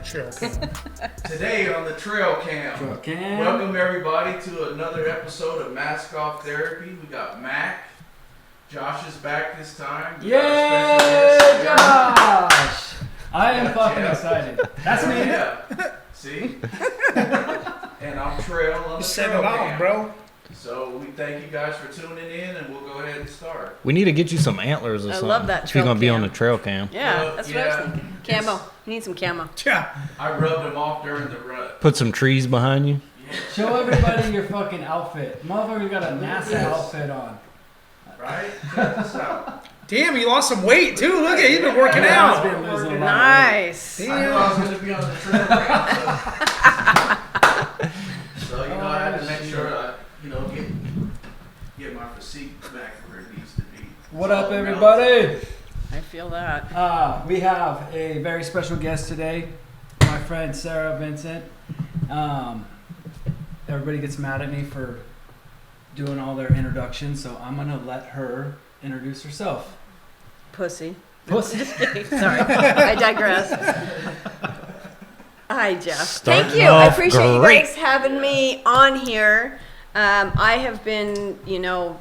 Trail cam. Today on the Trail Cam. Welcome everybody to another episode of Mask Off Therapy. We got Mac. Josh is back this time. Yay, Josh! I am fucking excited. That's me. Yeah. See? And I'm Trail on the You set Trail it off, Cam. bro. So we thank you guys for tuning in, and we'll go ahead and start. We need to get you some antlers or I something. love that if you're trail gonna be on cam. the trail cam. Yeah, that's what I yeah. was thinking. Camo. You need some camo. Yeah. I rubbed them off during the rut. Put some trees behind you. Show everybody your fucking outfit. Motherfucker got a NASA outfit on. Right? Check this out. Damn, you lost some weight too. Look at you, been working Yeah, out. he's been losing a lot of weight. Nice. I knew I was going to be on the trail cam. So you know, I had to make sure I, get my physique back where it needs to be. What up, everybody? I feel that. We have a very special guest today, my friend Sarah Vincent. Everybody gets mad at me for doing all their introductions, so I'm gonna let her introduce herself. Pussy. Pussy. Just kidding. Sorry. I digress. Hi, Jeff. Starting Thank you. I off appreciate great. you guys having me on here. I have been,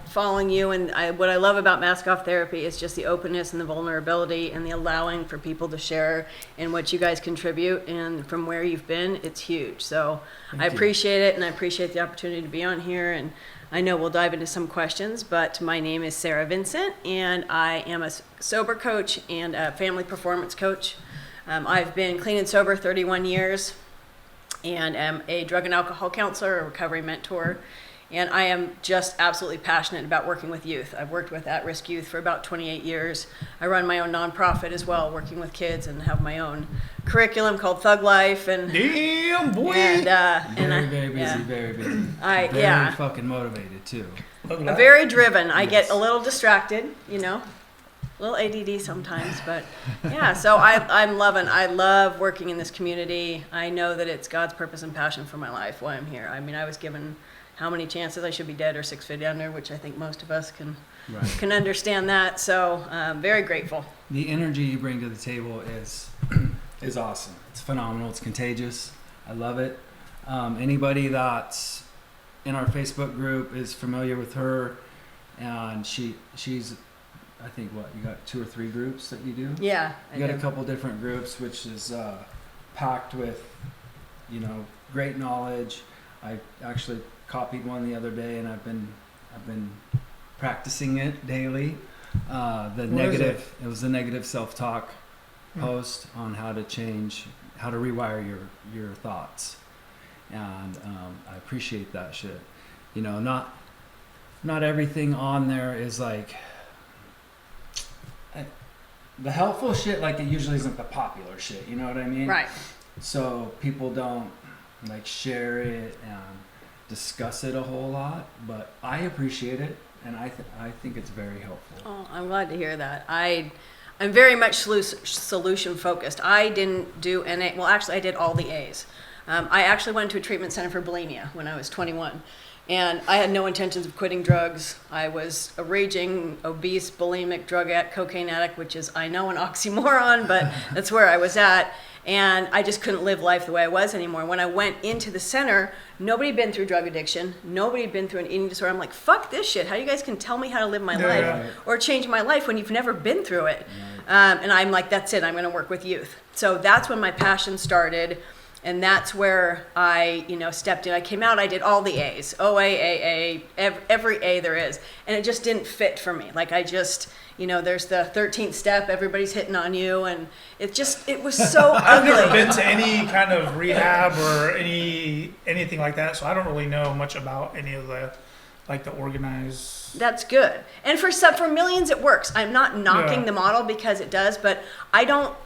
following you, and what I love about Mask Off Therapy is just the openness and the vulnerability and the allowing for people to share in what you guys contribute, and from where you've been, it's huge. So I appreciate it, and I appreciate the opportunity to be on here, and I know we'll dive into some questions, but my name is Sarah Vincent, and I am a sober coach and a family performance coach. I've been clean and sober 31 years, and am a drug and alcohol counselor, a recovery mentor, and I am just absolutely passionate about working with youth. I've worked with at-risk youth for about 28 years. I run my own nonprofit as well, working with kids, and have my own curriculum called Thug Life. And Damn, boy. Very busy, very busy. Very fucking motivated too. I'm very driven. I get a little distracted, a little ADD sometimes, but yeah, so I love working in this community. I know that it's God's purpose and passion for my life, why I'm here. I mean, I was given how many chances I should be dead or 6 feet under, which I think most of us can understand that. So I'm very grateful. The energy you bring to the table is awesome. It's phenomenal. It's contagious. I love it. Anybody that's in our Facebook group is familiar with her, and she's I think you got 2 or 3 groups that you do? Yeah. You got a couple different groups, which is packed with, great knowledge. I actually copied one the other day, and I've been practicing it daily. It was the negative self-talk post on how to rewire your thoughts, and I appreciate that shit. Not everything on there is like the helpful shit. Like, it usually isn't the popular shit. You know what I mean? Right. So people don't share it and discuss it a whole lot, but I appreciate it, and I think it's very helpful. Oh, I'm glad to hear that. I'm very much solution focused. I didn't do NA. Well, actually, I did all the A's. I actually went to a treatment center for bulimia when I was 21, and I had no intentions of quitting drugs. I was a raging, obese, bulimic, drug addict, cocaine addict, which is, I know, an oxymoron, but that's where I was at. And I just couldn't live life the way I was anymore. When I went into the center, nobody had been through drug addiction. Nobody had been through an eating disorder. I'm like, fuck this shit. How you guys can tell me how to live my life or change my life when you've never been through it? And I'm like, that's it. I'm going to work with youth. So that's when my passion started. And that's where I, stepped in. I came out, I did all the A's, OA, AA, every A there is. And it just didn't fit for me. Like, I just, there's the 13th step, everybody's hitting on you. And it was so ugly. I've never been to any kind of rehab or anything like that, so I don't really know much about any of the organized. That's good. And for millions it works. I'm not knocking the model, because it does, but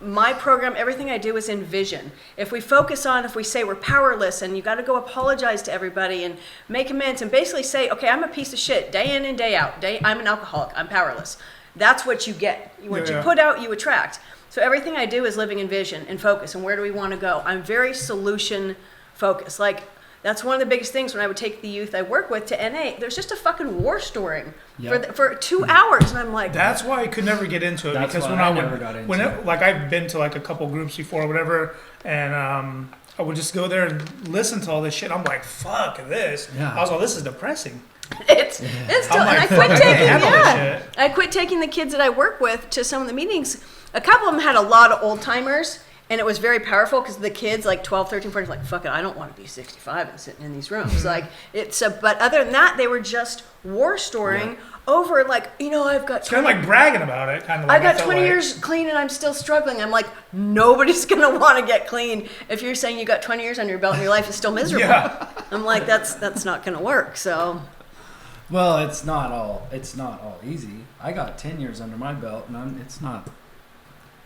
my program, everything I do is in vision. If we say we're powerless and you got to go apologize to everybody and make amends and basically say, okay, I'm a piece of shit day in and day out. I'm an alcoholic. I'm powerless. That's what you get. What you put out, you attract. So everything I do is living in vision and focus and where do we want to go. I'm very solution focused. Like, That's one of the biggest things when I would take the youth I work with to NA. There's just a fucking war story Yep. for 2 hours, and I'm like, That's why I could never get into it, That's because why when I I never would, got into when it. like I've been to like a couple groups before or whatever, and I would just go there and listen to all this shit. I'm like, fuck this. Yeah. I was like, this is depressing. it's still, I'm and I like, quit fuck, I taking, can't handle this yeah. shit. I quit taking the kids that I work with to some of the meetings. A couple of them had a lot of old timers, and it was very powerful because the kids, like 12, 13, 14, like, fuck it, I don't want to be 65 and sitting in these rooms. Like, but other than that, they were just war storying over, like, I've got It's kind of like bragging about it, kind of I like. got felt 20 like. years clean and I'm still struggling. I'm like, nobody's going to want to get clean if you're saying you got 20 years under your belt and your life is still miserable. Yeah. I'm like, that's not going to work. So, Well, it's not all easy. I got 10 years under my belt, and it's not.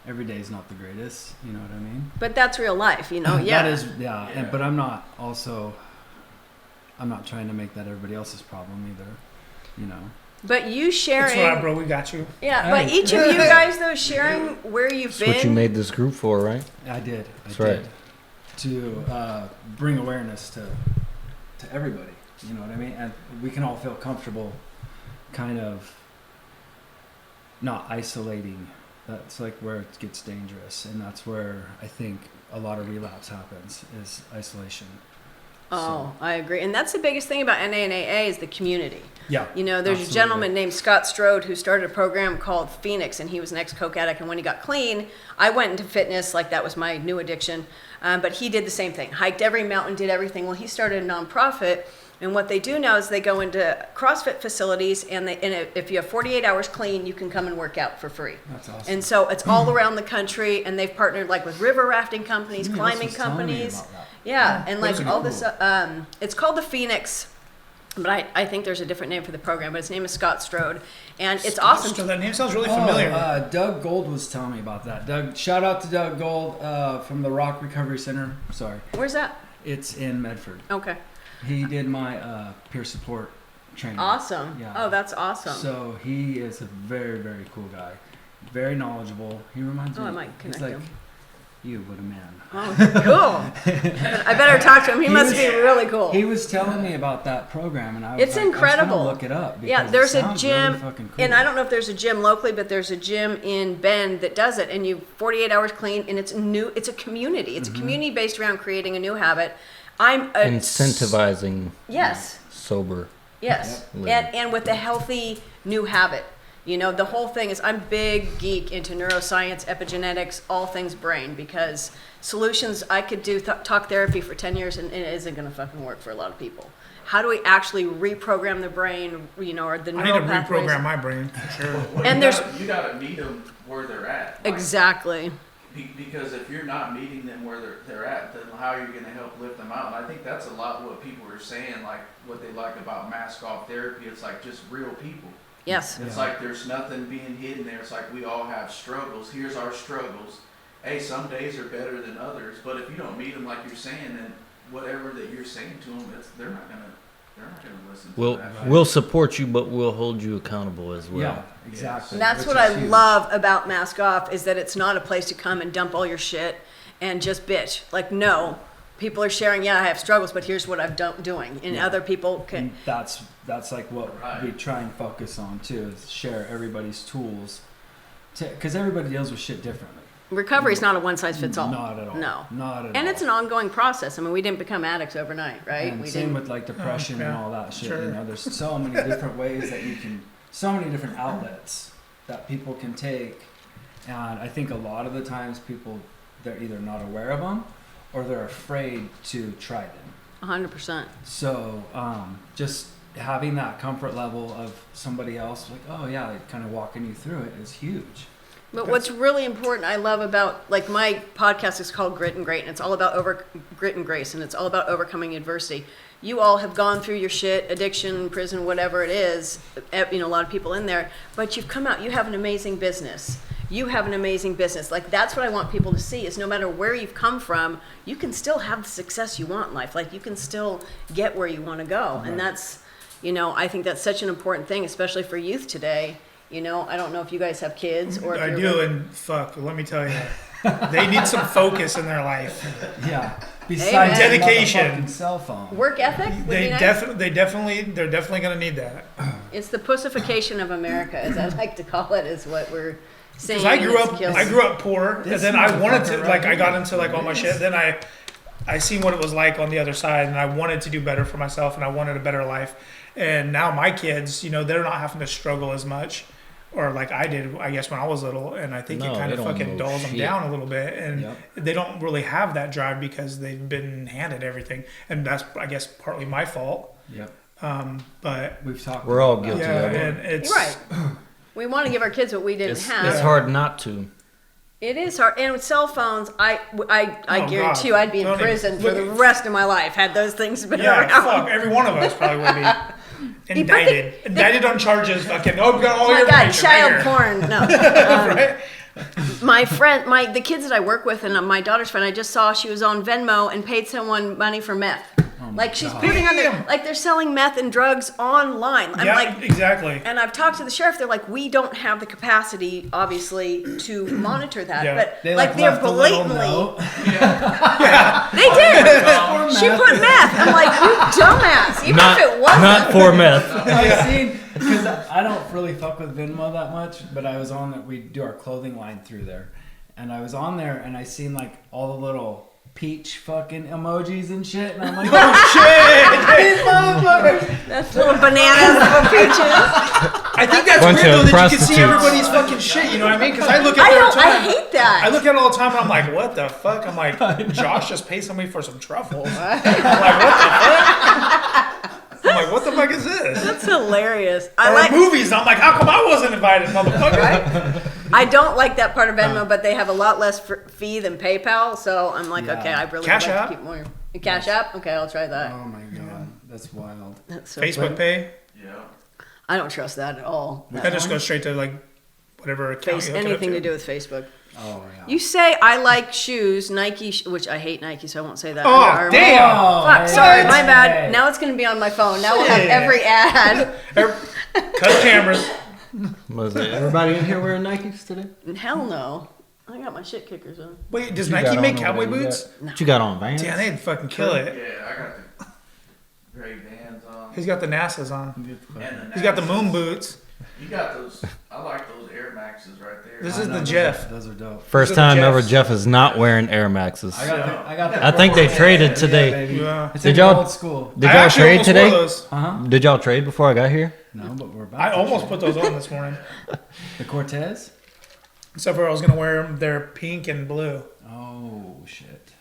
Every day is not the greatest. You know what I mean? but that's real life, Yeah. That is, yeah. Yeah. But I'm not trying to make that everybody else's problem either. But you That's sharing, right, bro. We got you. yeah. But Hey. each of you guys though sharing where you've That's what you been. made this group for, right? I did. That's right. To bring awareness to everybody. You know what I mean? And we can all feel comfortable, kind of not isolating. That's like where it gets dangerous, and that's where I think a lot of relapse happens, is isolation. Oh, I agree. And that's the biggest thing about NA and AA is the community. Yeah. There's absolutely. a gentleman named Scott Strode who started a program called Phoenix, and he was an ex-coke addict. And when he got clean, I went into fitness, like that was my new addiction. But he did the same thing, hiked every mountain, did everything. Well, he started a nonprofit, and what they do now is they go into CrossFit facilities, and if you have 48 hours clean, you can come and work out for free. That's awesome. And so it's all around the country, and they've partnered like with river rafting companies, Somebody else climbing was telling me companies. about that. Yeah, and Those like are all cool. this, it's called the Phoenix, but I think there's a different name for the program, but his name is Scott Strode, and it's awesome. So that name sounds really familiar. Doug Gold was telling me about that. Shout out to Doug Gold from the Rock Recovery Center. Sorry, Where's that? it's in Medford. Okay, He did my peer support training. awesome. Yeah. Oh, that's awesome. So he is a very, very cool guy. Very knowledgeable. He reminds Oh, me. I might he's connect like him. you, but a man. Oh, cool. I better talk to him. He must be really cool. He was telling me about that program, and I was It's like, incredible. I was gonna look it up. Yeah, because there's it a sounds gym, really fucking cool. and I don't know if there's a gym locally, but there's a gym in Bend that does it, and you 48 hours clean, and it's new. It's a community. It's a community based around creating a new habit. I'm a Incentivizing Yes. sober. Yes, Yep. and with a healthy new habit. The whole thing is I'm big geek into neuroscience, epigenetics, all things brain, because solutions, I could do talk therapy for 10 years and it isn't going to fucking work for a lot of people. How do we actually reprogram the brain, or the I need neural to pathways? reprogram my brain for sure. Well, And you gotta meet them where they're at. Like, Exactly. Because if you're not meeting them where they're at, then how are you going to help lift them out? And I think that's a lot what people are saying, like what they like about mask off therapy. It's like just real people. Yes. It's Yeah. like there's nothing being hidden there. It's like we all have struggles. Here's our struggles. Hey, some days are better than others, but if you don't meet them like you're saying, then whatever that you're saying to them, they're not gonna listen to We'll that. we'll support you, but we'll hold you accountable as well. Yeah, exactly. And that's Which what I is huge. love about Mask Off is that it's not a place to come and dump all your shit and just bitch. Like, no, people are sharing, yeah, I have struggles, but here's what I'm doing. And Yeah. other people can, And that's like what Right. we try and focus on too, is share everybody's tools, because everybody deals with shit differently. recovery is not a one size fits all. Not at all. No. Not at all. And it's an ongoing process. I mean, we didn't become addicts overnight, right? And we same didn't. with like depression and yeah, all that shit. sure. There's so many different ways that you can, so many different outlets that people can take, and I think a lot of the times people, they're either not aware of them or they're afraid to try them. 100%. So just having that comfort level of somebody else, like, oh yeah, like, kind of walking you through it is huge. But what's really important, I love about, like, my podcast is called Grit and Great, and it's all about grit and grace, and it's all about overcoming adversity. You all have gone through your shit, addiction, prison, whatever it is, a lot of people in there, but you've come out, you have an amazing business. You have an amazing business. Like, that's what I want people to see, is no matter where you've come from, you can still have the success you want in life. Like, you can still get where you want to go. Right. And that's, I think that's such an important thing, especially for youth today. I don't know if you guys have kids or if I you're do, and fuck, let me tell you, they need some focus in their life. Yeah. Besides Amen. the Dedication. motherfucking cell phone. Work ethic would They be nice. they're definitely gonna need that. It's the pussification of America, as I like to call it, is what we're saying. Because and I grew up poor, and This then I wanted to, motherfucker like, right I got here. into like all my shit. Then I seen what it was like on the other side, and I wanted to do better for myself, and I wanted a better life. And now my kids, you know, they're not having to struggle as much, or like I did, I guess, when I was little. And I think No, it kind they of don't fucking know dulls them shit. down a little bit, and Yep. they don't really have that drive because they've been handed everything, and that's, I guess, partly my fault. Yep. But We've talked. We're all about guilty that. yeah, of it. and it's You're right. We want to give our kids what we didn't It's have. hard not to. It is hard. And with cell phones, I Oh, guarantee God. you I'd be in Don't even- prison for the look- rest of my life had those things been yeah, around. fuck, every one of us probably would be indicted on charges. Fucking, oh, we got all Oh my your God, information child right here. porn. No. Right? The kids that I work with, and my daughter's friend, I just saw she was on Venmo and paid someone money for meth. Like she's God. putting on their, Damn. like they're selling meth and drugs online. I'm Yeah, like, exactly. and I've talked to the sheriff. They're like, we don't have the capacity, obviously, to monitor that. Yeah. But They like they're left a little blatantly, note. they did. She put meth. I'm like, you dumbass. Even Not, if it wasn't. not for meth. I've seen, because I don't really fuck with Venmo that much, but I was on that. We do our clothing line through there, and I was on there, and I seen like all the little peach fucking emojis and shit, and I'm like, oh shit, these motherfuckers. That's little bananas, little peaches. I think that's Bunch weird though of that you can see prostitutes. everybody's fucking shit. You know what I mean? Because I look at I it all don't. the time. I hate that. I look at it all the time and I'm like, what the fuck? I'm like, Josh just paid somebody for some truffles. I'm like, what the fuck? I'm like, what the fuck is this? That's hilarious. I Or like. movies. I'm like, how come I wasn't invited, motherfucker? I don't like that part of Venmo, but they have a lot less fee than PayPal. So I'm like, Yeah. okay, I really Cash would like App? to keep more. Cash App? Okay, I'll try that. Oh my god, that's wild. That's so Facebook funny. Pay. Yeah. I don't trust that at all. I just go straight to like whatever account you hook it up Anything to do with Facebook. Oh yeah. You say I like shoes, Nike, which I hate Nike, so I won't say that. Oh, Under Armour. damn. Oh, Fuck, hey. sorry, my bad. Hey. Now it's going to be on my phone. Now we'll have Shit. every ad. Cut cameras. Was it everybody in here wearing Nikes today? Hell no. I got my shit kickers on. Wait, does You Nike got make on cowboy over there, you boots? What you got on, Vans? Yeah, they'd fucking kill it. Yeah, I got the gray Vans on. He's got the NASA's on. And He's got the moon boots. You got those. I like those Air Maxes right there. This I is know, the those Jeff. are- Those are dope. First Those are time ever Jeffs. Jeff is not wearing Air Maxes. I got the I think they traded today. Yeah, baby. Yeah. It's Did in y'all- old school. Did I y'all actually trade almost wore today? those. Uh-huh. Did y'all trade before I got here? No, but we're about I to almost trade. put those on this morning. The Cortez? Except for I was gonna wear them. They're pink and blue. Oh shit.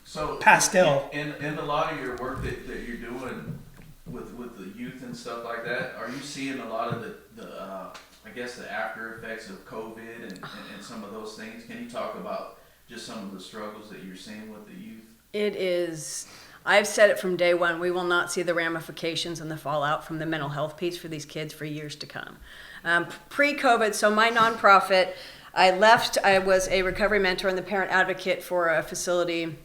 So Pastel. In a lot of your work that you're doing with the youth and stuff like that, are you seeing a lot of the I guess the after effects of COVID and some of those things? Can you talk about just some of the struggles that you're seeing with the youth? It is. I've said it from day one. We will not see the ramifications and the fallout from the mental health piece for these kids for years to come. Pre-COVID, so my nonprofit, I left. I was a recovery mentor and the parent advocate for a facility.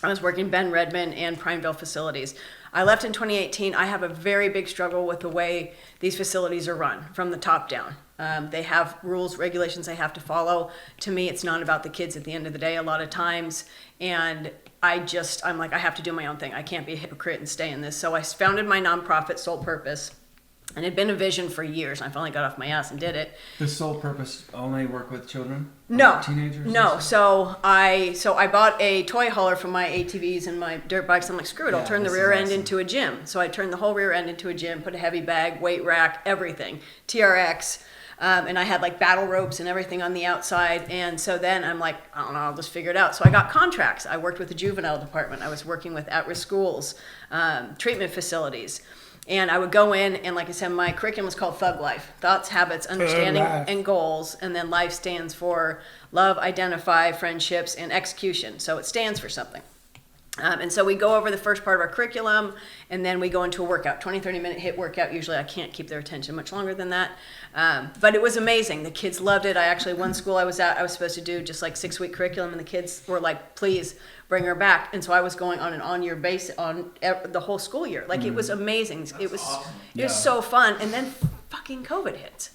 I was working Ben Redmond and Prineville facilities. I left in 2018. I have a very big struggle with the way these facilities are run from the top down. They have rules, regulations they have to follow. To me, it's not about the kids at the end of the day a lot of times. And I'm like, I have to do my own thing. I can't be a hypocrite and stay in this. So I founded my nonprofit, Sole Purpose. And it had been a vision for years. I finally got off my ass and did it. The sole purpose only work with children? No, Like teenagers? and no. stuff? So I bought a toy hauler for my ATVs and my dirt bikes. I'm like, screw it. I'll Yeah, turn the this rear is end awesome. into a gym. So I turned the whole rear end into a gym. Put a heavy bag, weight rack, everything, TRX, and I had like battle ropes and everything on the outside. And so then I'm like, I don't know, I'll just figure it out. So I got contracts. I worked with the juvenile department. I was working with at-risk schools, treatment facilities. And I would go in, and like I said, my curriculum was called Thug Life. Thoughts, habits, understanding, Life. and goals. And then life stands for love, identify, friendships, and execution. So it stands for something. And so we go over the first part of our curriculum, and then we go into a workout, 20, 30-minute HIIT workout. Usually I can't keep their attention much longer than that. But it was amazing. The kids loved it. One school I was at, I was supposed to do just like 6-week curriculum, and the kids were like, please bring her back. And so I was going on an on-year basis on the whole school year. Like it was amazing. It was awesome. it was so fun. And then fucking COVID hits.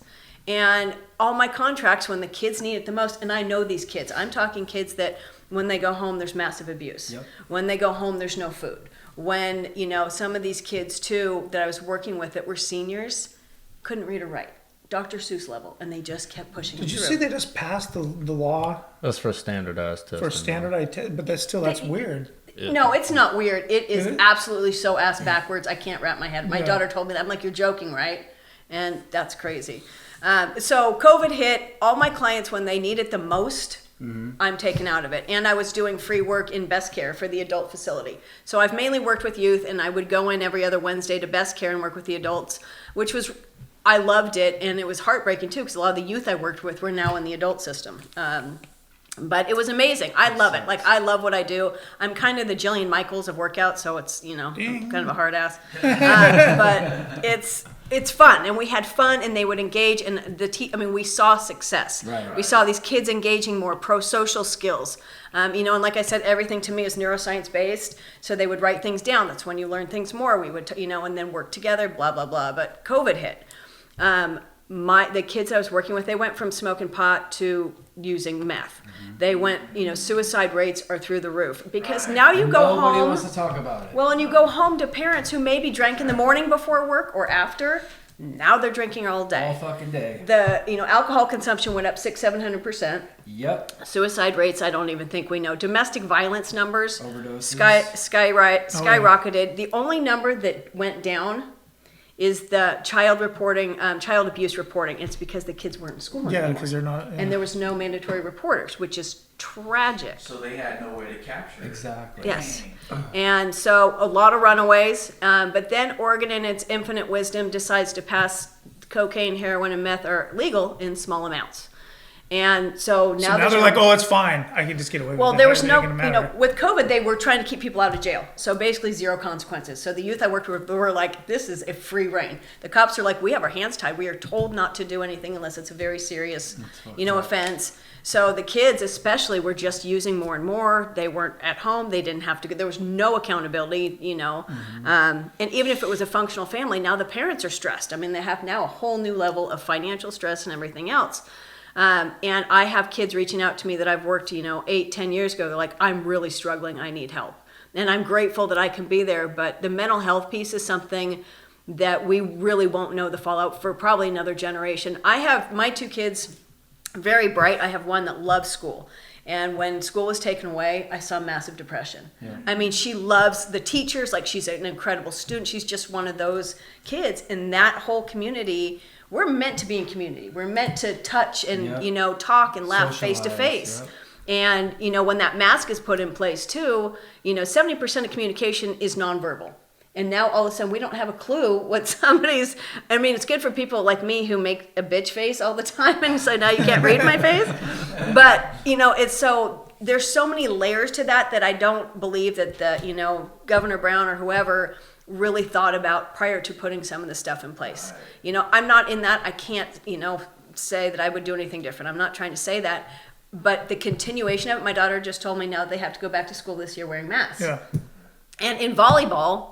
And all my contracts when the kids need it the most, and I know these kids. I'm talking kids that When they go home, there's massive abuse. Yep. When they go home, there's no food. When, you know, some of these kids too that I was working with that were seniors couldn't read or write. Dr. Seuss level, and they just kept pushing Did you through. see they just passed the law That's for standardized testing. for standardized? But that's weird. No, it's not weird. It is Is it? absolutely so ass backwards. I can't wrap my head. My Yeah. daughter told me that. I'm like, you're joking, right? And that's crazy. So COVID hit. All my clients, when they need it the most, I'm taken out of it. And I was doing free work in Best Care for the adult facility. So I've mainly worked with youth, and I would go in every other Wednesday to Best Care and work with the adults, which was, I loved it. And it was heartbreaking too, because a lot of the youth I worked with were now in the adult system. But it was amazing. I love it. Like, I love what I do. I'm kind of the Jillian Michaels of workout, so it's, you know, Ding. kind of a hard ass. But it's fun, and we had fun, and they would engage, and I mean, we saw success. Right. We saw these kids engaging more, pro-social skills. You know, and like I said, everything to me is neuroscience based, so they would write things down. That's when you learn things more. We would, you know, and then work together, blah, blah, blah. But COVID hit. The kids I was working with, they went from smoking pot to using meth. They went, you know, suicide rates are through the roof because now you go Nobody home. wants to talk about it. Well, and you go home to parents who maybe drank in the morning before work or after. Now they're drinking all All day. fucking day. The, you know, alcohol consumption went up 600-700%. Yep. Suicide rates, I don't even think we know. Domestic violence numbers Overdoses. skyrocketed. The only number that went down is the child abuse reporting. It's because the kids weren't in school Yeah, anymore. because they're not. And there was no mandatory reporters, which is tragic. So they had no way to capture it. Exactly. Yes. Dang. And so a lot of runaways. But then Oregon, in its infinite wisdom, decides to pass cocaine, heroin, and meth are legal in small amounts. And so now, So now they're like, oh, it's fine. I can just get away with it. well, there was It no, ain't gonna you know, matter. with COVID, they were trying to keep people out of jail. So basically zero consequences. So the youth I worked with were like, this is a free reign. The cops are like, we have our hands tied. We are told not to do anything unless it's a very serious, you know, offense. So the kids especially were just using more and more. They weren't at home. They didn't have to go. There was no accountability, you know. And even if it was a functional family, now the parents are stressed. I mean, they have now a whole new level of financial stress and everything else. And I have kids reaching out to me that I've worked, you know, 8-10 years ago. They're like, I'm really struggling. I need help. And I'm grateful that I can be there. But the mental health piece is something that we really won't know the fallout for probably another generation. I have my 2 kids, very bright. I have one that loves school. And when school was taken away, I saw massive depression. Yeah. I mean, she loves the teachers. Like, she's an incredible student. She's just one of those kids. And that whole community, we're meant to be in community. We're meant to touch and, Yep. you know, talk and laugh face to Socialize, face. yep. And, you know, when that mask is put in place too, you know, 70% of communication is nonverbal. And now all of a sudden we don't have a clue what somebody's, I mean, it's good for people like me who make a bitch face all the time. And so now you can't read my face. But, you know, it's so, there's so many layers to that I don't believe that the, you know, Governor Brown or whoever really thought about prior to putting some of this stuff in place. Right. You know, I'm not in that. I can't, you know, say that I would do anything different. I'm not trying to say that. But the continuation of it, my daughter just told me now they have to go back to school this year wearing masks. Yeah. And in volleyball,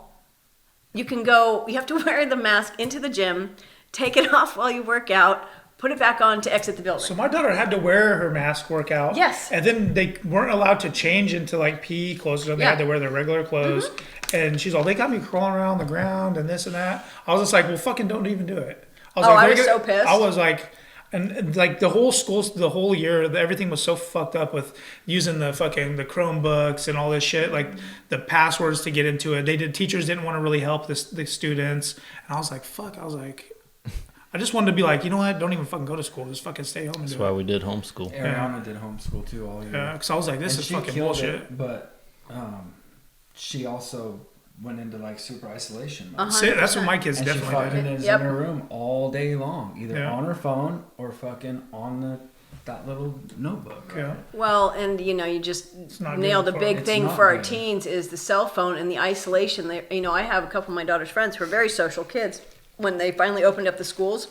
you have to wear the mask into the gym, take it off while you work out, put it back on to exit the building. So my daughter had to wear her mask workout. Yes. And then they weren't allowed to change into like PE clothes. So they Yeah. had to wear their regular clothes. And she's all, they got me crawling around the ground and this and that. I was just like, well, fucking don't even do it. I was Oh, like, I was "Look at-" so pissed. I was like, and like the whole school, the whole year, everything was so fucked up with using the Chromebooks and all this shit, like the passwords to get into it. Teachers didn't want to really help the students. And I was like, fuck, I just wanted to be like, you know what? Don't even fucking go to school. Just fucking stay home and That's do why it. we did homeschool. Ariana did homeschool too all year. Yeah, because I was like, this And is she fucking killed bullshit. it, but she also went into like super isolation mode. Uh-huh. See, that's what my kids And she definitely fucking did. is Yep. in her room all day long, either Yeah. on her phone or fucking on that little notebook. Yeah. Well, and you know, you just not nailed a good for big them. thing It's not for our good. teens is the cell phone and the isolation. They, you know, I have a couple of my daughter's friends who are very social kids. When they finally opened up the schools,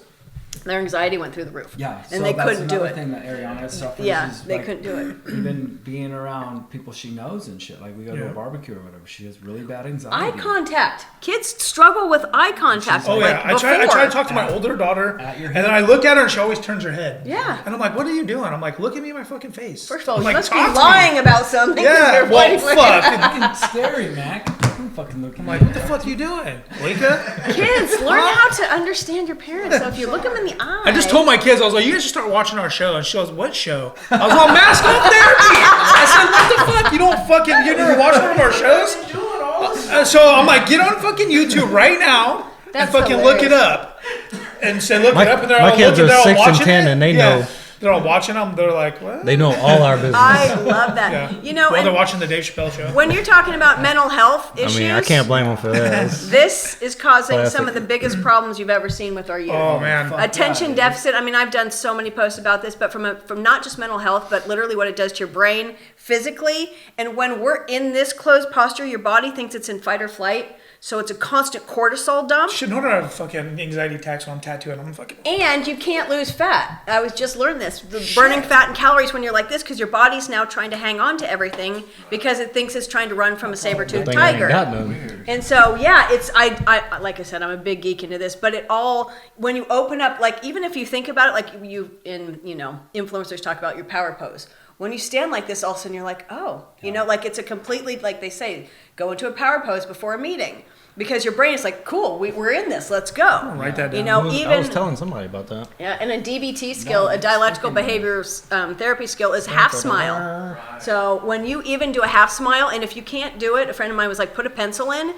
their anxiety went through the roof. Yeah, And they that's couldn't do another it. thing that Ariana suffers. Yeah, is, they like, couldn't do it. Even being around people she knows and shit. Like we go to Yeah. a barbecue or whatever, she has really bad anxiety. Eye contact. Kids struggle with eye contact. Oh like yeah, I try before. to talk to my older daughter, At your and then I look at her and she always turns her head. Yeah. And I'm like, "What are you doing?" I'm like, "Look at me in my fucking face." First of all, I'm you like, must be "Talk to me." lying about something. 'cause Yeah. you're Well, pointing with- fuck. It's scary, Mac. Don't fucking look at I'm me. like, "What the fuck are you doing, Lika?" Kids, learn how to understand your parents. So if you look them in the eye. I just told my kids, I was like, "You guys should start watching our show." And she goes, "What show?" I was on Mask Off Therapy. I said, "What the fuck? You never watch one of our shows?" Doing all this. So I'm like, "Get on fucking YouTube right now That's and fucking look it hilarious. up." And say, "Look My- it up," and they're my all kids looking, are they're all 6 and watching 10 it. and they Yeah. know. They're all watching them. They're like, "What?" They know all our business. I love that. Yeah. You know, Well, they're and watching the Dave Chappelle show. when you're talking about mental health issues, I mean, I can't blame them for that. this is causing Classic. some of the biggest problems you've ever seen with our youth. Oh man. Fuck Attention yeah, dude. deficit. I mean, I've done so many posts about this, but from not just mental health, but literally what it does to your brain physically. And when we're in this closed posture, your body thinks it's in fight or flight, so it's a constant cortisol dump. Shit, no wonder I have fucking anxiety attacks when I'm tattooing. I'm fucking. And you can't lose fat. I was just learned this. The burning fat and calories when you're like this, because your body's now trying to hang on to everything because it thinks it's trying to run from a saber-toothed Thing I ain't tiger. got none. And so, yeah, it's, I like I said, I'm a big geek into this, but it all, when you open up, like, even if you think about it, like influencers talk about your power pose. When you stand like this, all of a sudden you're like, oh, like it's a completely, like they say, go into a power pose before a meeting. Because your brain is like, cool, we're in this, let's go. Write that down. You know, I was even, telling somebody about that. yeah, and a DBT skill, a dialectical behavior therapy skill is half smile. So when you even do a half smile, and if you can't do it, a friend of mine was like, put a pencil in.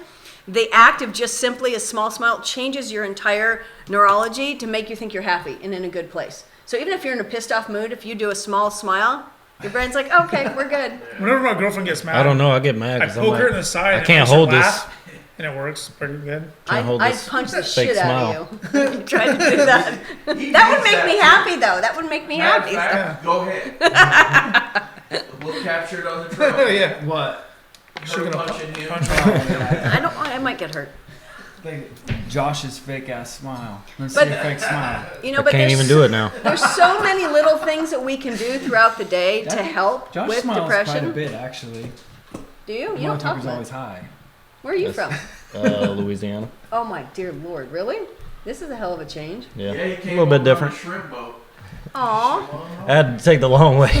The act of just simply a small smile changes your entire neurology to make you think you're happy and in a good place. So even if you're in a pissed off mood, if you do a small smile, your brain's like, okay, we're good. Whenever my girlfriend gets mad, I don't know. I get mad I because I'm poke her in like, the side. I and can't makes her hold this. laugh, and it works pretty good. Can't hold I'd this punch the fake shit smile. out of you. Try to do that. That would make me happy, though. That would make me Matter of happy. fact, go ahead. We'll capture it on the trail. Yeah. What? She's Her gonna punching him. punch her. I might get hurt. Like Josh's fake ass smile. Let's But- see a fake smile. You know, I but can't there's even do it now. There's so many little things that we can do throughout the day to Yeah. help Josh with smiles quite a depression. bit, actually. Do you? You don't talk Motherfucker's much. always high. Where are you Yes. from? Louisiana. Oh my dear Lord, really? This is a hell of a change. Yeah, Yeah, he a came little bit over different. on a shrimp boat. Aw. I had to take the long way.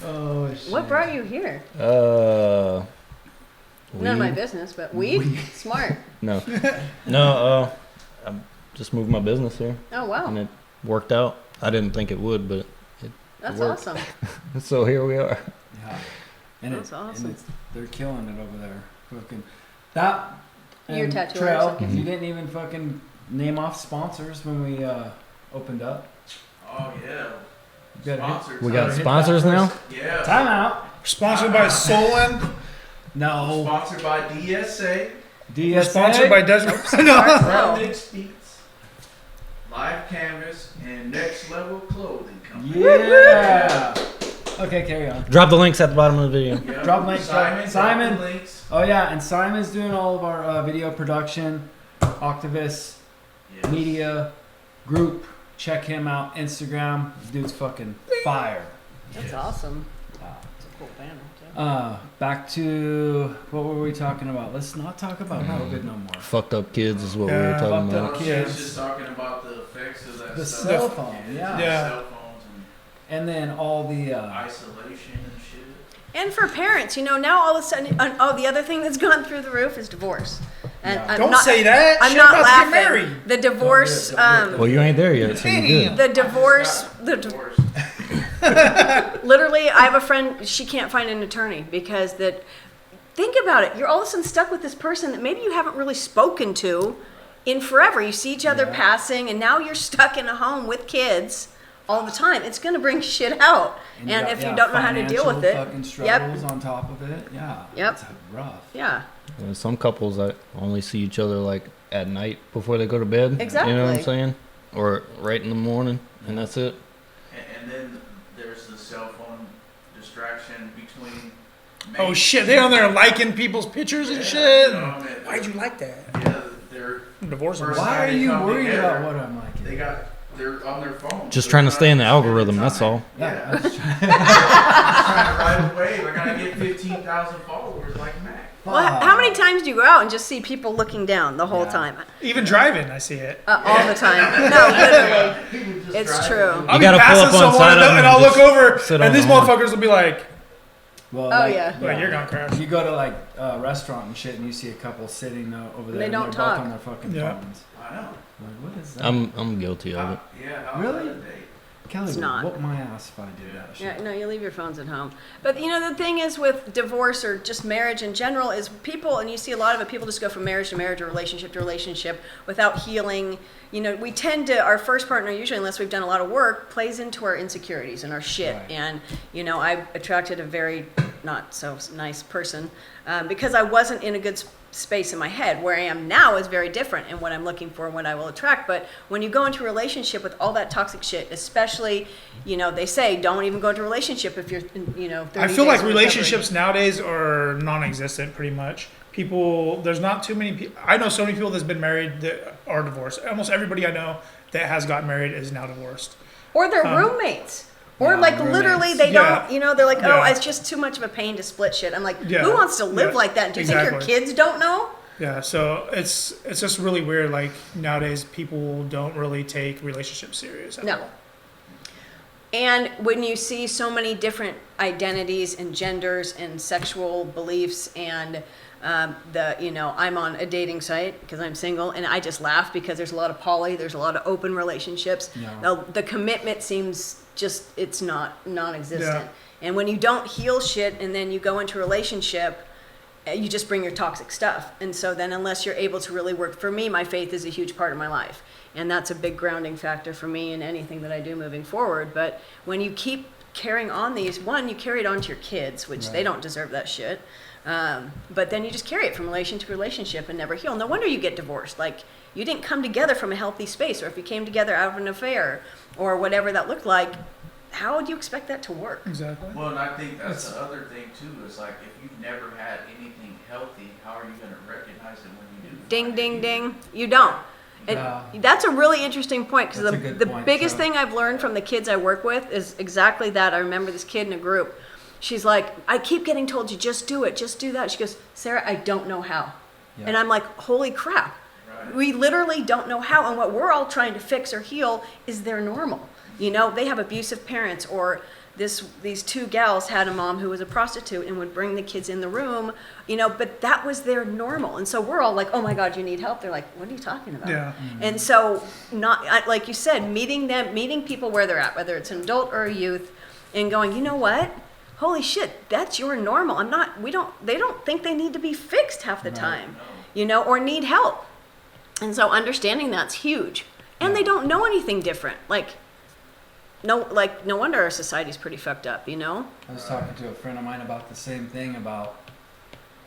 Oh shit. What brought you here? None of my weed? business, but weed? Smart. No, I just moved my business here, Oh wow. and it worked out. I didn't think it would, but That's worked. awesome. so here we are. Yeah. And That's awesome. And they're killing it over there. Fucking that. Your and tattoo Trail. artist. You didn't even fucking name off sponsors when we opened up. Oh yeah. You gotta hit- Sponsors. We Gotta got hit sponsors that now. first. Yeah. Time out. Sponsored by Solon. No. Sponsored by DSA. DSA. We're sponsored by Desert. Brown Oh. Mix Beats. Live Canvas and Next Level Clothing Company. Yeah. Okay, carry on. Drop the links at the bottom of the video. Yep. Drop links, Simon. Simon. Drop the links. Oh yeah, and Simon's doing all of our video production. Octavus Yes. Media Group. Check him out. Instagram. This dude's fucking fire. That's Yes. awesome. Wow. It's a cool banner, too. Back to what were we talking about? Let's not talk about COVID no more. Fucked up kids is what we were Yeah, talking fucked up about. She kids. was just talking about the effects of that The stuff. cell phone, yeah. Yeah. Cell phones And then all the and isolation and shit. And for parents, now all of a sudden, the other thing that's gone through the roof is divorce. And Yeah. I'm Don't not, say that. I'm Shit, not about to laughing. get married. The divorce, Don't do it. Well, you ain't there yet, so you're good. the divorce, Divorce. literally, I have a friend, she can't find an attorney because think about it, you're all of a sudden stuck with this person that maybe you haven't really spoken to in forever. You see each other Yeah. passing, and now you're stuck in a home with kids all the time. It's going to bring shit out. And got- if you yeah, don't know how to deal with financial it, fucking yep, struggles on top of it. Yeah. Yep. It's rough. yeah. And some couples that only see each other like at night before they go to bed. You know what Exactly. I'm saying? Or right in the morning, and that's it. And then there's the cell phone distraction between. Oh shit, they on there liking people's pictures and Yeah, shit. you know, and Why'd you like that? Yeah, they're divorcing. First Why time are they you come worried together, about what I'm liking? They're on their phone. Just so trying to they're stay in the not spending algorithm. time. That's all. Yeah. I'm just trying- Trying to ride a wave. I gotta get 15,000 followers like Mac. Well, how many times do you go out and just see people looking down the whole Yeah. time? Even driving, I see it. All the time. No, literally. People just It's drive true. and- I'll be gotta pull passing up on someone side of them and I'll and look just over sit on and these the horn. motherfuckers will be like, Well, Oh, yeah. "Well, you're gonna crash." You go to like a restaurant and shit, and you see a couple sitting over there, They and don't they're talk. both on their fucking Yeah. phones. I know. Like, what is that? I'm guilty of it. Yeah. How's Really? that a date? Kelly It's would not. whoop my ass if I did that shit. Yeah, no, you leave your phones at home. But the thing is with divorce or just marriage in general is people, and you see a lot of it, people just go from marriage to marriage or relationship to relationship without healing. We tend to, our first partner usually, unless we've done a lot of work, plays into our insecurities and our shit. Right. And, I attracted a very not so nice person because I wasn't in a good space in my head. Where I am now is very different in what I'm looking for and what I will attract. But when you go into a relationship with all that toxic shit, especially, they say don't even go into a relationship if you're, 30 I feel like days in relationships nowadays are non-existent pretty much. There's not too many people. I know so many people that's been married that are divorced. Almost everybody I know that has gotten married is now divorced. Or they're roommates. Or Yeah, like roommates. literally they Yeah. don't, they're like, oh, Yeah. it's just too much of a pain to split shit. I'm like, Yeah. who wants to live Yeah. like that? Do you think your Exactly. kids don't know? Yeah, so it's just really weird. Like nowadays, people don't really take relationships serious at No. all. And when you see so many different identities and genders and sexual beliefs and I'm on a dating site because I'm single and I just laugh because there's a lot of poly, there's a lot of open relationships. Yeah. Now, the commitment seems it's not non-existent. Yeah. And when you don't heal shit and then you go into a relationship, you just bring your toxic stuff. And so then unless you're able to really work, for me, my faith is a huge part of my life. And that's a big grounding factor for me in anything that I do moving forward. But when you keep carrying on these, one, you carry it on to your kids, which they Right. don't deserve that shit. But then you just carry it from relation to relationship and never heal. No wonder you get divorced. Like, you didn't come together from a healthy space, or if you came together out of an affair or whatever that looked like, how would you expect that to work? Exactly. Well, and I think that's the other thing too. Is like if you've never had anything healthy, how are you going to recognize it when you do? Ding, find ding, it? ding. You don't. And Yeah. that's a really interesting point because That's the, a good the point, biggest so- thing I've learned from the kids I work with is exactly that. I remember this kid in a group. She's like, I keep getting told you just do it, just do that. She goes, Sarah, I don't know how. Yeah. And I'm like, holy crap. Right. We literally don't know how. And what we're all trying to fix or heal is their normal. They have abusive parents, or these two gals had a mom who was a prostitute and would bring the kids in the room, but that was their normal. And so we're all like, oh my God, you need help. They're like, what are you talking about? Yeah. And so like you said, meeting people where they're at, whether it's an adult or a youth, and going, you know what? Holy shit, that's your normal. They don't think they need to be fixed half the Right. time, or need help. And so understanding that's huge. And Yeah. they don't know anything different. No wonder our society's pretty fucked up, I was talking to a friend of mine about the same thing, about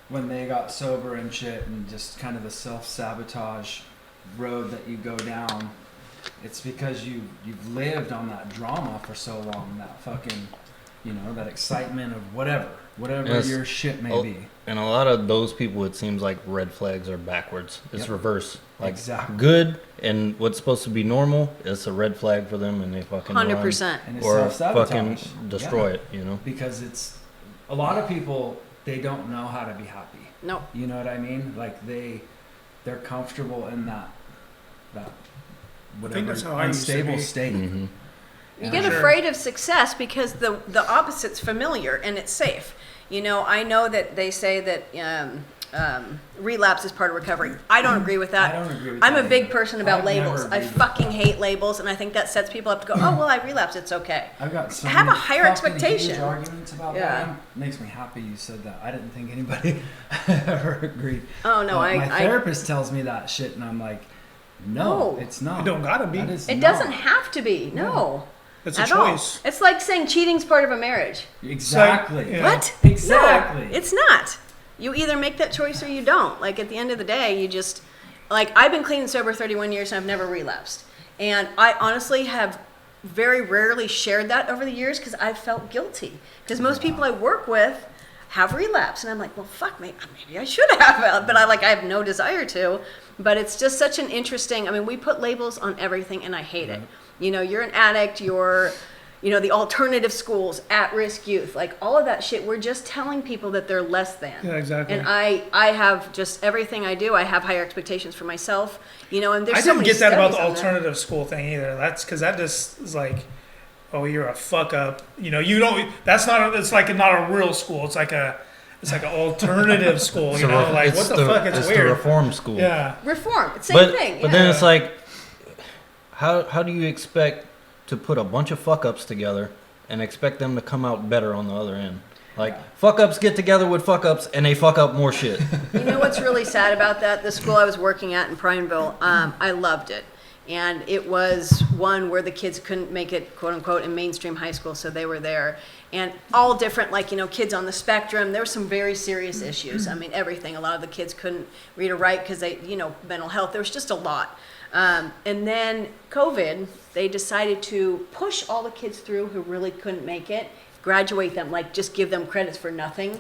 when they got sober and shit, and just kind of the self-sabotage road that you go down. It's because you've lived on that drama for so long, that fucking, that excitement of whatever Yes. your shit may Oh, be. And a lot of those people, it seems like red flags are backwards. It's Yep. reverse. Like Exactly. good and what's supposed to be normal, it's a red flag for them, and they fucking 100%. And it's run or self-sabotage. fucking destroy Yeah. it. Because it's a lot of people, they don't know how to be happy. No. You know what I mean? Like they're comfortable in that whatever that's how I used to unstable be. state. Mm-hmm. You Yeah. get Sure. afraid of success because the opposite's familiar and it's safe. I know that they say that relapse is part of recovery. I don't agree with that. I don't agree with I'm that a big either. person about I've labels. never I agreed with fucking that. hate labels, and I think that sets people up to go, oh, well, I relapsed, it's okay. I've got so Have a many higher fucking expectation. huge arguments about Yeah. that. It makes me happy you said that. I didn't think anybody ever agreed. Oh, no, But my I therapist tells me that shit, and I'm like, No. no, it's not. You don't gotta be. That is it not. doesn't have to be. No. It's a At all. choice. It's like saying cheating's part of a marriage. Exactly. Yeah. What? Exactly. No, it's not. You either make that choice or you don't. Like, at the end of the day, you just, I've been clean and sober 31 years and I've never relapsed. And I honestly have very rarely shared that over the years because I felt guilty. Because most people I work with have relapse. And I'm like, well, fuck, maybe I should have, but I have no desire to. But it's just such an interesting, I mean, we put labels on everything and I hate it. You know, you're an addict, you're, you know, the alternative schools, at-risk youth, like all of that shit. We're just telling people that they're less than. Yeah, exactly. And I have just everything I do, I have higher expectations for myself, you know, and there's I so didn't many get that about the studies on that. alternative school thing either. That's because that just is like, oh, you're a fuck up. You know, you don't. That's not. It's like not a real school. It's like an alternative school. You know, like what the fuck? It's the weird. reform school. Yeah. Reform, it's same thing. But yeah. then it's like, how do you expect to put a bunch of fuck ups together and expect them to come out better on the other end? Like, fuck ups get together with fuck ups and they fuck up more shit. You know what's really sad about that? The school I was working at in Prineville, I loved it. And it was one where the kids couldn't make it, quote unquote, in mainstream high school, so they were there. And all different, like, you know, kids on the spectrum. There were some very serious issues. I mean, everything. A lot of the kids couldn't read or write because they, you know, mental health. There was just a lot. And then COVID, they decided to push all the kids through who really couldn't make it, graduate them, like just give them credits for nothing.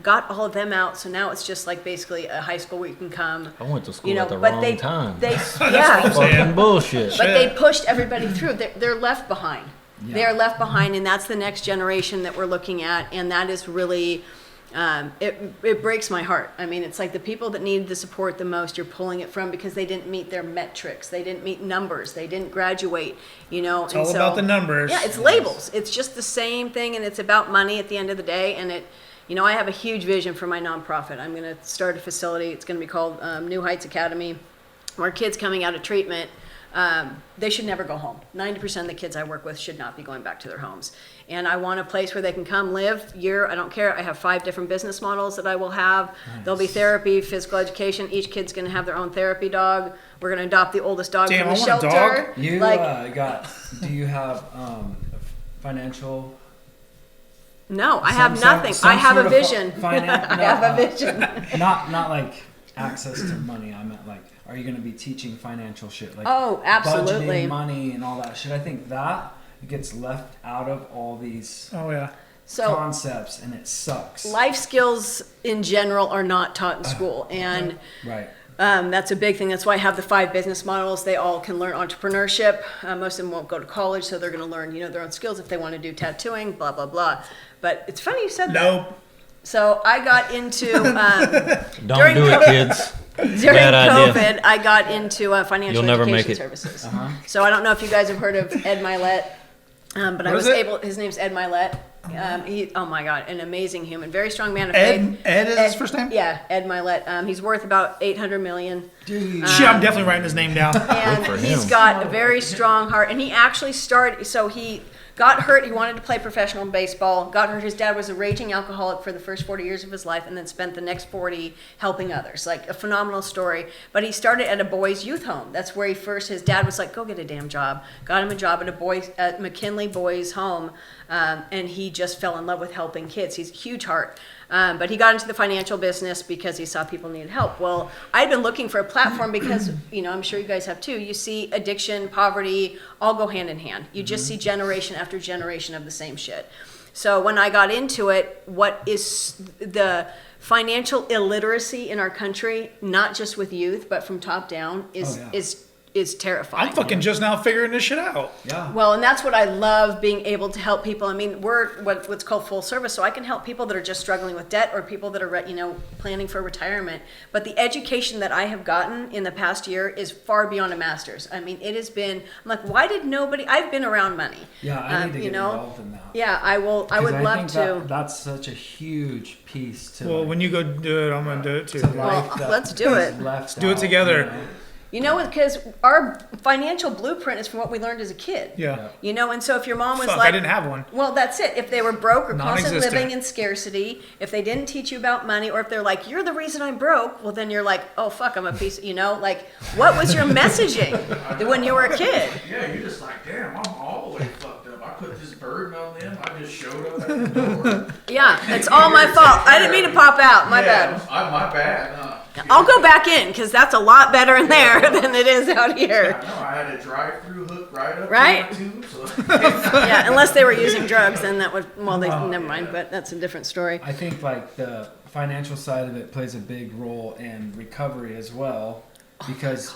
Got all of them out, so now it's just like basically a high school where you can come. I went to school You know, at the but wrong time. They what I'm yeah, saying. Fucking bullshit. but they pushed everybody through. They're left behind. Yeah. They are left behind, and that's the next generation that we're looking at, and that is really, it breaks my heart. I mean, it's like the people that need the support the most, you're pulling it from because they didn't meet their metrics, they didn't meet numbers, they didn't graduate, you know. It's all about the numbers. Yeah, it's labels. It's just the same thing, and it's about money at the end of the day, and it. You know, I have a huge vision for my nonprofit. I'm going to start a facility. It's going to be called New Heights Academy, where kids coming out of treatment, they should never go home. 90% of the kids I work with should not be going back to their homes. And I want a place where they can come live I don't care. I have 5 different business models that I will have. Nice. There'll be therapy, physical education. Each kid's going to have their own therapy dog. We're going to adopt the oldest dog Damn, from the I want a shelter. dog. You do you have financial? No, I have some- nothing. some I have a sort of vision. finan- I have a vision. Not like access to money. I meant like, are you going to be teaching financial shit? Like Oh, absolutely. budgeting money and all that shit. I think that gets left out of all these Oh yeah. So concepts, and it sucks. life skills in general are not taught in school, and Right. that's a big thing. That's why I have the 5 business models. They all can learn entrepreneurship. Most of them won't go to college, so they're going to learn, you know, their own skills if they want to do tattooing, blah blah blah. But it's funny you said that. Nope. So I got into Don't during do it, COVID- kids. during Bad idea. COVID. I got into financial You'll never education make it. services. Uh-huh. So I don't know if you guys have heard of Ed Milet, but I What was is it? able. His name's Ed Milet. Oh my God, an amazing human, very strong man of faith. Ed is his first name? Yeah, Ed Milet. He's worth about $800 million. Dude. Shit, I'm definitely writing his name down. And for he's him. got a very strong heart. And he actually started, so he got hurt. He wanted to play professional baseball, got hurt. His dad was a raging alcoholic for the first 40 years of his life and then spent the next 40 helping others. Like a phenomenal story. But he started at a boys' youth home. That's where his dad was like, go get a damn job. Got him a job at McKinley Boys' Home. And he just fell in love with helping kids. He's a huge heart. But he got into the financial business because he saw people needed help. Well, I'd been looking for a platform because, you know, I'm sure you guys have too. You see addiction, poverty, all go hand in hand. You just see generation after generation of the same shit. So when I got into it, what is the financial illiteracy in our country, not just with youth, but from top down, is terrifying. I'm fucking just now figuring this shit out. Yeah. Well, and that's what I love, being able to help people. I mean, we're what's called full service, so I can help people that are just struggling with debt or people that are, you know, planning for retirement. But the education that I have gotten in the past year is far beyond a master's. I mean, it has been, I'm like, why did nobody, I've been around money. Yeah, I need to you get know? involved in that. Yeah, I would 'Cause I love think to. That's such a huge piece to. Well, like, when you go do it, I'm gonna do it too. to Well, life that let's do is it. left do it out, together. you know? You know, because our financial blueprint is from what we learned as a kid. Yeah. You know, and so if your mom was Fuck, like, I didn't have one. well, that's it. If they were broke or constantly Non-existent. living in scarcity, if they didn't teach you about money, or if they're like, you're the reason I'm broke, well, then you're like, oh, fuck, I'm a piece, you know? Like, what was your messaging when you were a kid? Yeah, you're just like, damn, I'm all the way fucked up. I put this burden on them. I just showed up at the door. Yeah, it's all my fault. I didn't mean to pop out. My bad. My bad. Huh? I'll go back in because that's a lot better in there than it is out here. No, I had a drive-through hooked right up Right. to my tube, so. Yeah, unless they were using drugs, then that would, well, they, never mind, but that's a different story. I think like the financial side of it plays a big role in recovery as well, because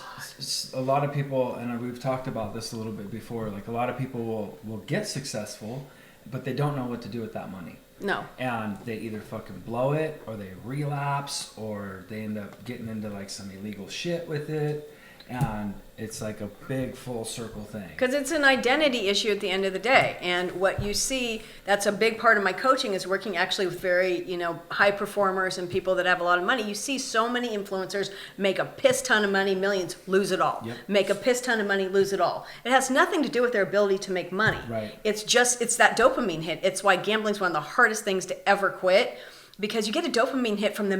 a lot of people, and we've talked about this a little bit before, like a lot of people will get successful, but they don't know what to do with that money. No. And they either fucking blow it, or they relapse, or they end up getting into like some illegal shit with it. And it's like a big full circle thing. Because it's an identity issue at the end of the day. And what you see, that's a big part of my coaching, is working actually with very, high performers and people that have a lot of money. You see so many influencers make a piss ton of money, millions, lose it all. Yep. Make a piss ton of money, lose it all. It has nothing to do with their ability to make money. Right. It's that dopamine hit. It's why gambling is one of the hardest things to ever quit. Because you get a dopamine hit from the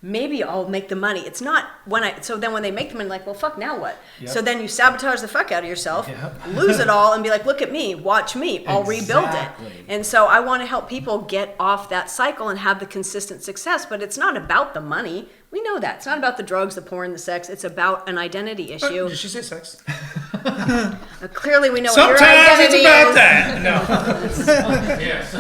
maybe I'll make the money. It's not so then when they make the money, like, well, fuck, now what? Yep. So then you sabotage the fuck out of yourself, Yep. lose it all, and be like, look at me, watch me, I'll rebuild it. Exactly. And so I want to help people get off that cycle and have the consistent success, but it's not about the money. We know that. It's not about the drugs, the porn, the sex. It's about an identity issue. Did she say sex? Clearly we know what your Sometimes it's identity about is. that. No. Yes.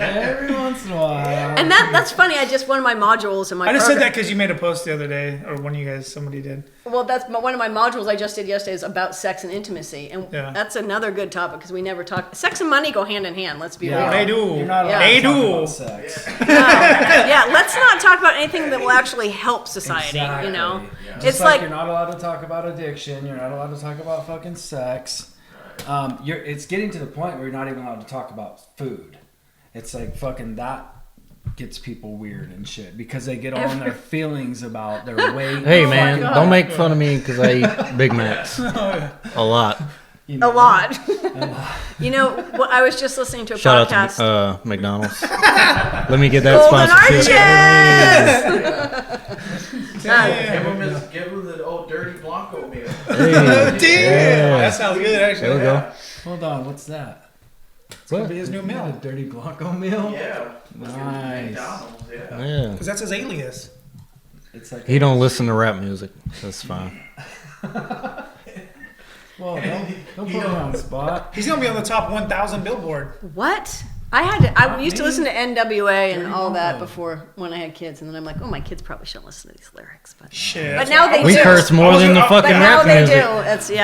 Every once in a while. And that's funny. One of my modules in my I just said program- that because you made a post the other day, or one of you guys, somebody did. Well, that's one of my modules I just did yesterday is about sex and intimacy, and Yeah. that's another good topic because we never talk. Sex and money go hand in hand. Let's be real. They do. You're not allowed They to talk do. about sex. Yeah, let's not talk about anything that will actually help society. Exactly. Yeah. Yeah. Just It's like, like you're not allowed to talk about addiction. You're not allowed to talk about fucking sex. It's getting to the point where you're not even allowed to talk about food. It's like fucking that gets people weird and shit because they get all in their feelings about their weight. Hey Oh my man, God. don't make fun of me because I eat Big Macs a lot. You a know? lot. I was just listening to a Shout podcast. out to McDonald's. Let me get that Golden sponsorship. Arches! Give him the old dirty Blanco meal. Hey, Damn. yeah. That sounds good, actually. There we go. Hold on, what's that? Gonna What? be his new A meal. dirty Blanco meal? Yeah. Nice. McDonald's, yeah. Yeah. Because that's his alias. It's like He don't listen to rap music. That's fine. Well, don't put me on the spot. He's gonna be on the top 1,000 Billboard. What? I used to me. listen to NWA and Dirty all that Blanco. before when I had kids, and then I'm like, oh, my kids probably shouldn't listen to these lyrics, but Shit. But now they We do. curse more than the but fucking now rap they music. do.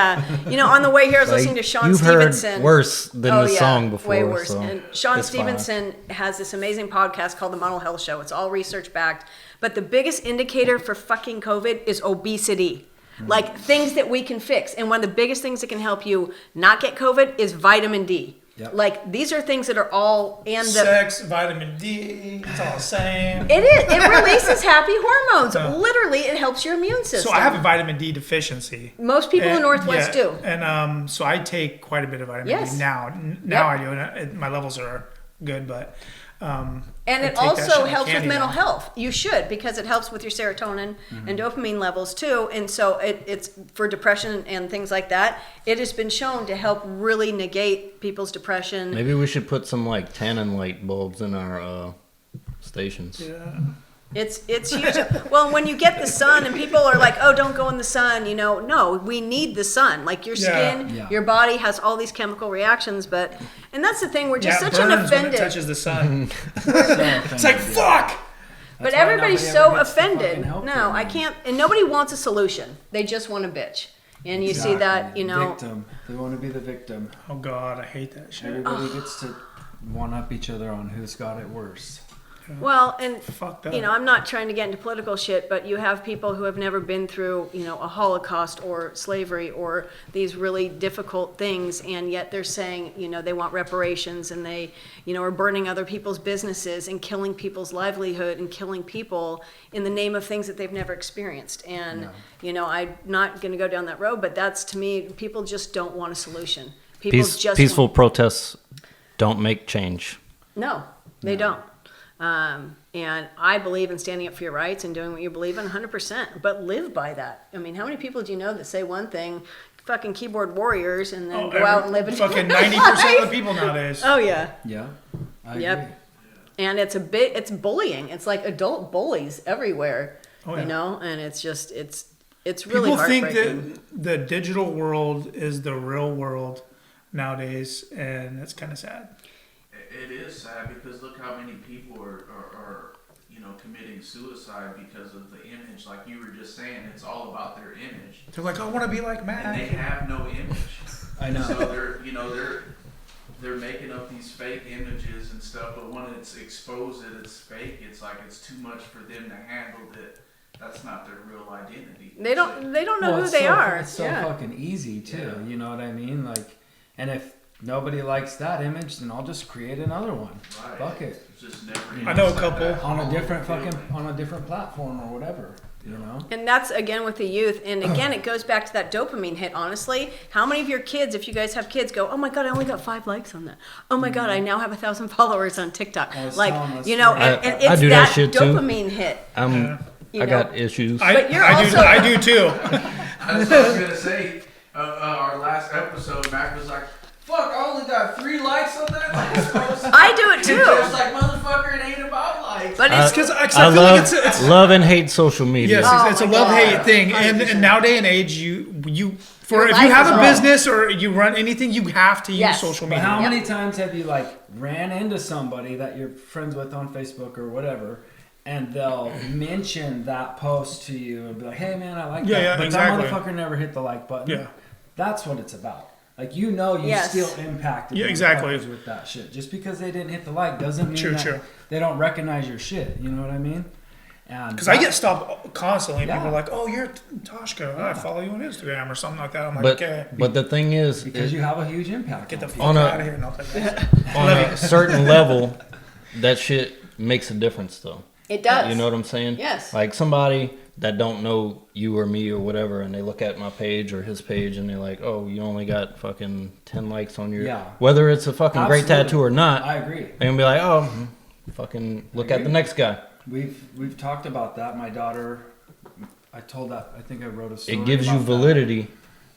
It's on the way here I was Like, listening to Sean you've Stevenson. heard worse than Oh, the yeah, song before. way worse. So And Sean it's fine. Stevenson has this amazing podcast called The Model Health Show. It's all research backed. But the biggest indicator for fucking COVID is obesity. Like things that we can fix. And one of the biggest things that can help you not get COVID is vitamin D. Yep. Like these are things that are all Sex, vitamin D, it's all the same. It is. It releases happy hormones. Yeah. Literally, it helps your immune system. So I have a vitamin D deficiency. Most people in And- Northwest yeah, do. And so I take quite a bit of vitamin Yes. D now. Now I do, and my levels are good, but. And I it take that also shit like helps with candy mental now. health. You should, because it helps with your serotonin Mm-hmm. and dopamine levels too. And so it's for depression and things like that. It has been shown to help really negate people's depression. Maybe we should put some like tannin light bulbs in our stations. Yeah. It's huge. Well, when you get the sun and people are like, oh, don't go in the sun, no, we need the sun. Like your skin, Yeah. your body has all these chemical reactions, and that's the thing, we're just Yeah, it such an burns when it offended. touches the sun. So It's like, fuck! But That's why everybody's nobody so ever gets to fucking offended. help No, you, I man. can't. And nobody wants a solution. They just want a bitch. And you see that, Victim. They want to be the victim. Oh god, I hate that shit. Everybody gets to one up each other on who's got it worse. Well, and Fuck that. I'm not trying to get into political shit, but you have people who have never been through, a Holocaust or slavery or these really difficult things, and yet they're saying, they want reparations, and they, are burning other people's businesses and killing people's livelihood and killing people in the name of things that they've never experienced. And, I'm not going to go down that road, but that's, to me, people just don't want a solution. People just Peaceful protests don't make change. No, they don't. And I believe in standing up for your rights and doing what you believe in 100%, but live by that. I mean, how many people do you know that say one thing, fucking keyboard warriors, and then go out and live a fucking different 90% life? of the people nowadays. Oh, yeah. Yeah. I Yep. agree. And it's bullying. It's like adult bullies everywhere. Oh, yeah. You know, and it's just it's really People think heartbreaking. that the digital world is the real world nowadays, and it's kind of sad. It is sad because look how many people are committing suicide because of the image. Like you were just saying, it's all about their image. They're like, I want to be like Matt. And they have no image. I know. So they're making up these fake images and stuff, but when it's exposed that it's fake, it's like it's too much for them to handle. That's not their real identity. They don't know who it's they so, are. It's so fucking easy too. Yeah. You know what I mean? Like, and if nobody likes that image, then I'll just create another one. Right. Fuck it. It's just never I know a ends like couple. that. On a different on a different platform or whatever. You know? And that's again with the youth. And again, it goes back to that dopamine hit, honestly. How many of your kids, if you guys have kids, go, oh my God, I only got 5 likes on that. Oh my God, I now have 1,000 followers on TikTok. Like, and I it's do that shit too. dopamine hit. I got issues. But you're I do too. That's what I was gonna say. Our last episode, Mac was like, "Fuck, I only got 3 likes on that last post." I do it It's too. like, motherfucker, it ain't about likes. But it's Because I I feel love, like it's love and hate social media. yes, Oh it's a my love-hate God. thing. 100%. And nowadays and age, you for Your if life you have is a on. business or you run anything, you have to use Yes. social But media. how Yep. many times have you like ran into somebody that you're friends with on Facebook or whatever, and they'll mention that post to you and be like, "Hey man, I like Yeah, that," yeah, but exactly. that motherfucker never hit the like button. Yeah. That's what it's about. Like you Yes. still impacted Yeah, exactly. motherfuckers with that shit. Just because they didn't hit the like doesn't mean True, that true. they don't recognize your shit. You know what I mean? Because I get stopped constantly. Yeah. People are like, "Oh, you're Toshka. I follow you on Instagram or something like that." I'm like, But "Okay, but the thing is, because you have a huge impact. get the on fuck people. On a- out of here." And I'll take that. on Love a you. certain level, that shit makes a difference though. It does. You know what I'm saying? Yes. Like somebody that don't know you or me or whatever, and they look at my page or his page, and they're like, "Oh, you only got fucking 10 likes on your." Yeah. Whether it's a fucking great Absolutely. tattoo or not, I agree. they're gonna be like, "Oh, fucking look at the next guy." We've talked about that. My daughter, I think I wrote a story. It gives you about that. validity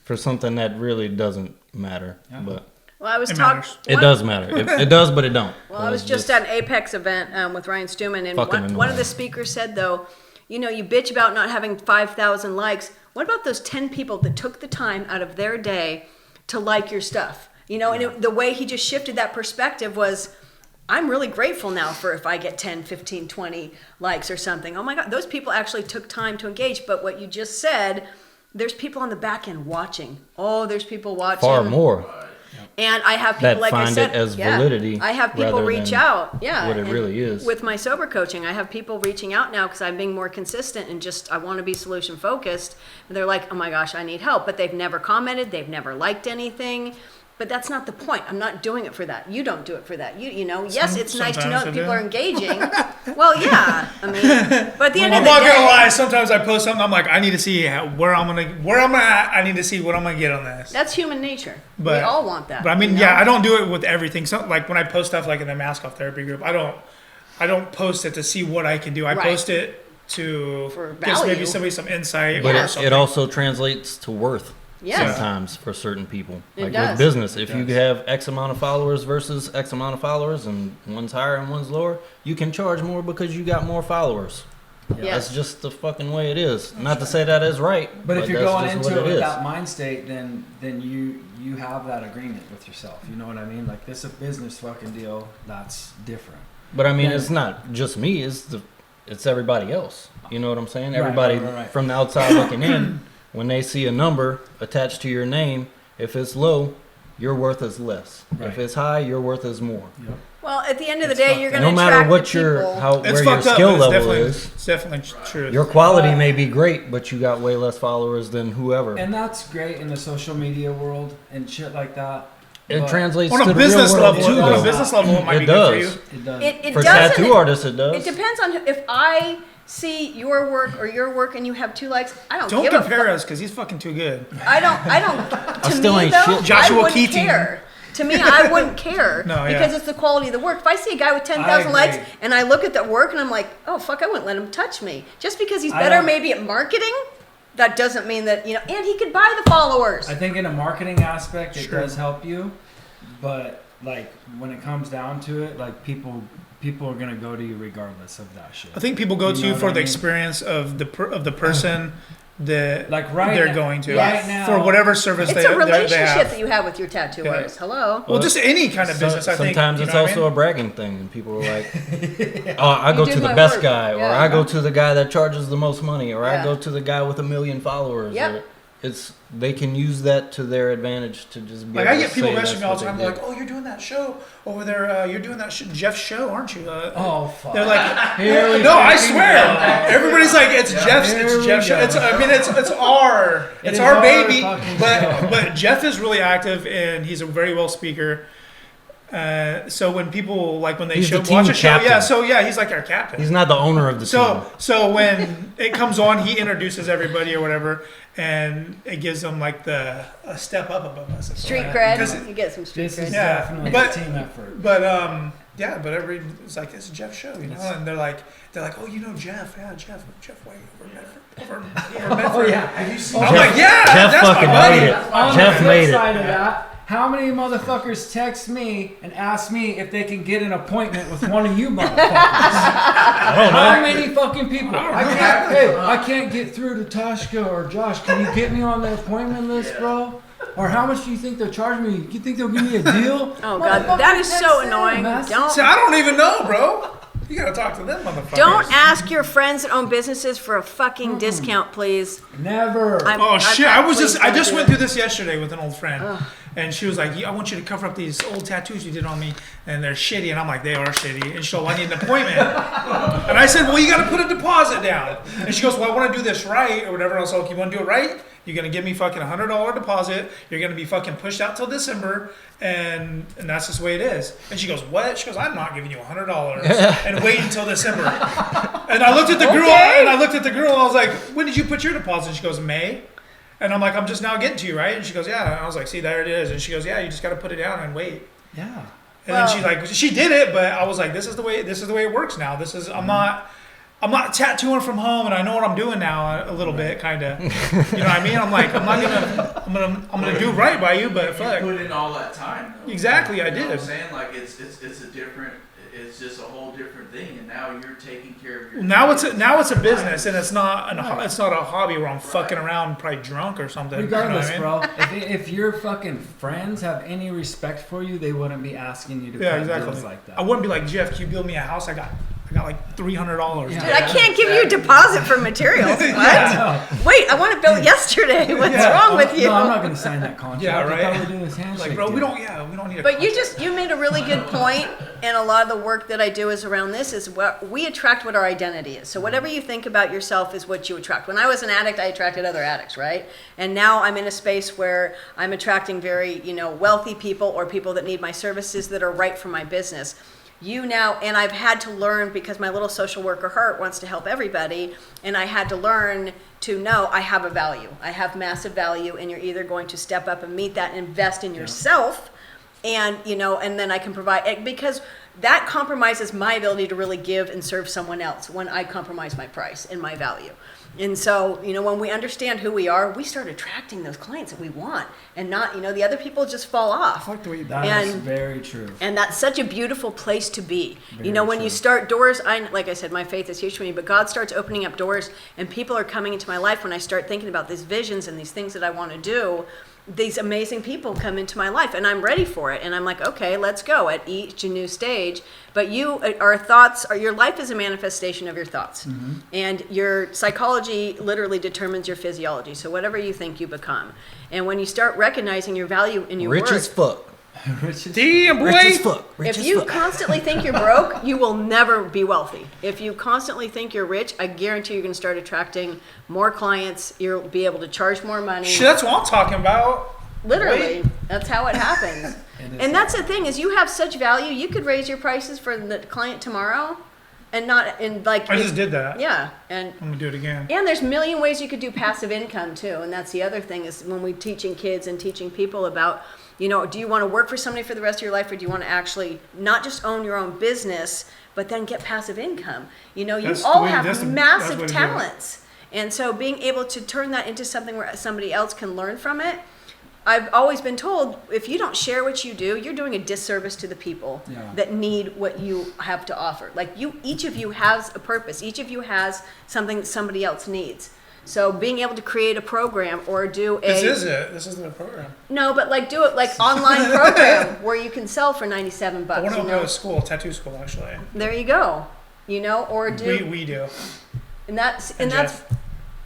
for something that really doesn't matter, Yeah. but Well, I was It talking. matters. it does matter. It does, but it don't. Well, I was just at an Apex event with Ryan Stewman, and Fucking one of annoying. the speakers said, though, you bitch about not having 5,000 likes. What about those 10 people that took the time out of their day to like your stuff? And the way he just shifted that perspective was, I'm really grateful now for if I get 10, 15, 20 likes or something. Oh my God, those people actually took time to engage. But what you just said, there's people on the back end watching. Oh, there's people watching. Far more. And I have people, That like I find said, it as validity I have people rather reach than out. Yeah. what it and really is. With my sober coaching, I have people reaching out now because I'm being more consistent and I want to be solution focused. And they're like, oh my gosh, I need help. But they've never commented. They've never liked anything. But that's not the point. I'm not doing it for that. You don't do it for that. Yes, it's nice to know sometimes that I people do. are engaging. Well, yeah. I mean, but at the end of I'm the not day, gonna lie. Sometimes I post something. I'm like, I need to see where I'm at. I need to see what I'm gonna get on this. that's human nature. We But- all want that. But I mean, you know? yeah, I don't do it with everything. So, like when I post stuff like in the Mask Off Therapy group, I don't post it to see what I can do. I Right. post it to For give maybe value. somebody some insight But or it something. also translates to worth Yes. sometimes for certain people. It Like does. with business, if It you does. have X amount of followers versus X amount of followers and one's higher and one's lower, you can charge more because you got more followers. Yes. That's just the fucking way it is. Not to say that is right, But if you're that's going just into what it with is. that mind state, then you have that agreement with yourself. You know what I mean? Like this is a business fucking deal. That's different. But I mean, Yeah. it's not just me. It's everybody else. You know what I'm saying? Right, Everybody right. from the outside looking in, when they see a number attached to your name, if it's low, your worth is less. Right. If it's high, your worth is more. Yep. Well, at the end of the It's day, fucked you're up. going to No attract matter what the people. It's where your fucked up, skill but level it's definitely true. your quality may be great, but you got way less followers than whoever. And that's great in the social media world and shit like that. It but translates on to a the business real world level, too, on a though. business level, it might It be good for does. you. It does. It For doesn't. tattoo artists, it does. It depends on if I see your work or your work and you have 2 likes. I don't Don't give compare a us because he's fucking too good. I don't. To still me ain't though, shit. Joshua I wouldn't Keating. care. To me, I wouldn't care No, yeah. because it's the quality of the work. If I see a guy with 10,000 I likes agree. and I look at that work and I'm like, oh fuck, I wouldn't let him touch me. Just because he's I better don't- maybe at marketing, that doesn't mean that and he could buy the followers. I think in a marketing aspect, it Sure. does help you, but like when it comes down to it, like people are gonna go to you regardless of that shit. I think people go You to know you what for I the mean? experience of the person that Like right they're now- going to right now- for whatever service It's they a relationship they have. that you have with your tattoo Yeah. artist. Hello. Well, just any kind of business. I think sometimes you it's know what I also mean? a bragging thing, and people are like, "Oh, I go did to the my best work." guy, or Yeah. I go to the guy that charges the most money, or Yeah. I go to the guy with 1 million followers." Yep. Or they can use that to their advantage to just be Like able I get to people say messaging me all that's the what time. they They're do. like, "Oh, you're doing that show over there. You're doing that Jeff's show, aren't you?" Oh fuck. They're like, Here we "No, I fucking swear." go. Everybody's like, "It's Jeff's. Here It's we Jeff's show." go. It's our It it's is our our baby. fucking show. But Jeff is really active and he's a very well speaker. So when people like when they He's the watch team a show, captain. he's like our captain. He's not the owner of the team. So when it comes on, he introduces everybody or whatever, and it gives them like a step up above us. Street Yeah. cred. You get some street This is cred. Yeah, definitely but- a team effort. But but it's like it's Jeff's show, you know, and they're like, "Oh, you know Jeff? Yeah, Jeff White over Medford." Oh yeah. Have you seen? I'm like, "Yeah, Jeff that's fucking my buddy." made it. On Jeff the made flip it. side of that, how many motherfuckers text me and ask me if they can get an appointment with one of you motherfuckers? I don't How know. many fucking people? I can't get through to Toshka or Josh. Can you get me on the appointment list, bro? Or how much do you think they'll charge me? You think they'll give me a deal? Oh god, Motherfucker, that is text so them, annoying. man. See, I don't even know, bro. You gotta talk to them, motherfuckers. Don't ask your friends that own businesses for a fucking discount, please. Never. Oh shit! I please I don't just do went it. through this yesterday with an old friend, and she was like, "I want you to cover up these old tattoos you did on me, and they're shitty." And I'm like, "They are shitty." And she's like, "I need an appointment." And I said, "Well, you got to put a deposit down." And she goes, "Well, I want to do this right or whatever." And I was like, "You want to do it right? You're gonna give me fucking $100 deposit. You're gonna be fucking pushed out till December, and that's just the way it is." And she goes, "What?" She goes, "I'm not giving you $100 and wait until December." And I looked at the girl, and I was like, "When did you put your deposit?" She goes, "May." And I'm like, "I'm just now getting to you, right?" And she goes, "Yeah." And I was like, "See, there it is." And she goes, "Yeah, you just got to put it down and wait." Yeah. And then she did it, but I was like, "This is the way it works now. I'm not tattooing from home, and I know what I'm doing now a little bit, kind of. You know what I mean? I'm like, I'm gonna do right by you, but You fuck. put in all that time. Though. Exactly, I You know what did. I'm saying? Like it's a different. It's just a whole different thing, and now you're taking care of your. Now it's a business, and it's not a hobby where I'm fucking around, probably drunk or something. Regardless, you know what I mean? bro. If your fucking friends have any respect for you, they wouldn't be asking you to Yeah, cut exactly. deals like that. I wouldn't be like, "Jeff, can you build me a house? I got like $300." Yeah. Dude, I can't give you a deposit for materials. What? Yeah. Wait, I want to build yesterday. What's Yeah. wrong with you? No, I'm not going to sign that contract. Yeah, right. I thought we were doing this handshake. Like, bro, we deal. don't need a. But contract. you made a really good point, and a lot of the work that I do is around this. Is what we attract, what our identity is. So whatever you think about yourself is what you attract. When I was an addict, I attracted other addicts, right? And now I'm in a space where I'm attracting very wealthy people or people that need my services that are right for my business. And I've had to learn, because my little social worker heart wants to help everybody, and I had to learn to know I have a value. I have massive value, and you're either going to step up and meet that and invest in yourself, and and then I can provide, because that compromises my ability to really give and serve someone else when I compromise my price and my value. And so, when we understand who we are, we start attracting those clients that we want, and not, the other people just fall off. I like the way you That is and- very true. And that's such a beautiful place to be. Very When true. you start doors, like I said, my faith is huge for me, but God starts opening up doors, and people are coming into my life when I start thinking about these visions and these things that I want to do. These amazing people come into my life, and I'm ready for it. And I'm like, okay, let's go at each new stage. But your life is a manifestation of your thoughts. Mm-hmm. And your psychology literally determines your physiology. So whatever you think, you become. And when you start recognizing your value in your Rich worth, as fuck. Rich is- Damn, boy. Rich as fuck. Rich if as you fuck. constantly think you're broke, you will never be wealthy. If you constantly think you're rich, I guarantee you're going to start attracting more clients. You'll be able to charge more money. Shit, that's what I'm talking about. Literally, that's how it happens. It is And that's the thing, is you have such value. You could raise your prices for the client tomorrow, and not in like. I just did that. Yeah, and I'm gonna do it again. and there's a million ways you could do passive income too. And that's the other thing, is when we're teaching kids and teaching people about, do you want to work for somebody for the rest of your life, or do you want to actually not just own your own business, but then get passive income? You That's the all way- have that's the massive way to do it. talents. And so being able to turn that into something where somebody else can learn from it, I've always been told, if you don't share what you do, you're doing a disservice to the people Yeah. that need what you have to offer. Like each of you has a purpose. Each of you has something that somebody else needs. So being able to create a program or do This is it. This isn't a program. no, but like do it like online program where you can sell for $97. I want to You go know? to school, tattoo school, actually. There you go. You know, or do We do. and that's Jeff.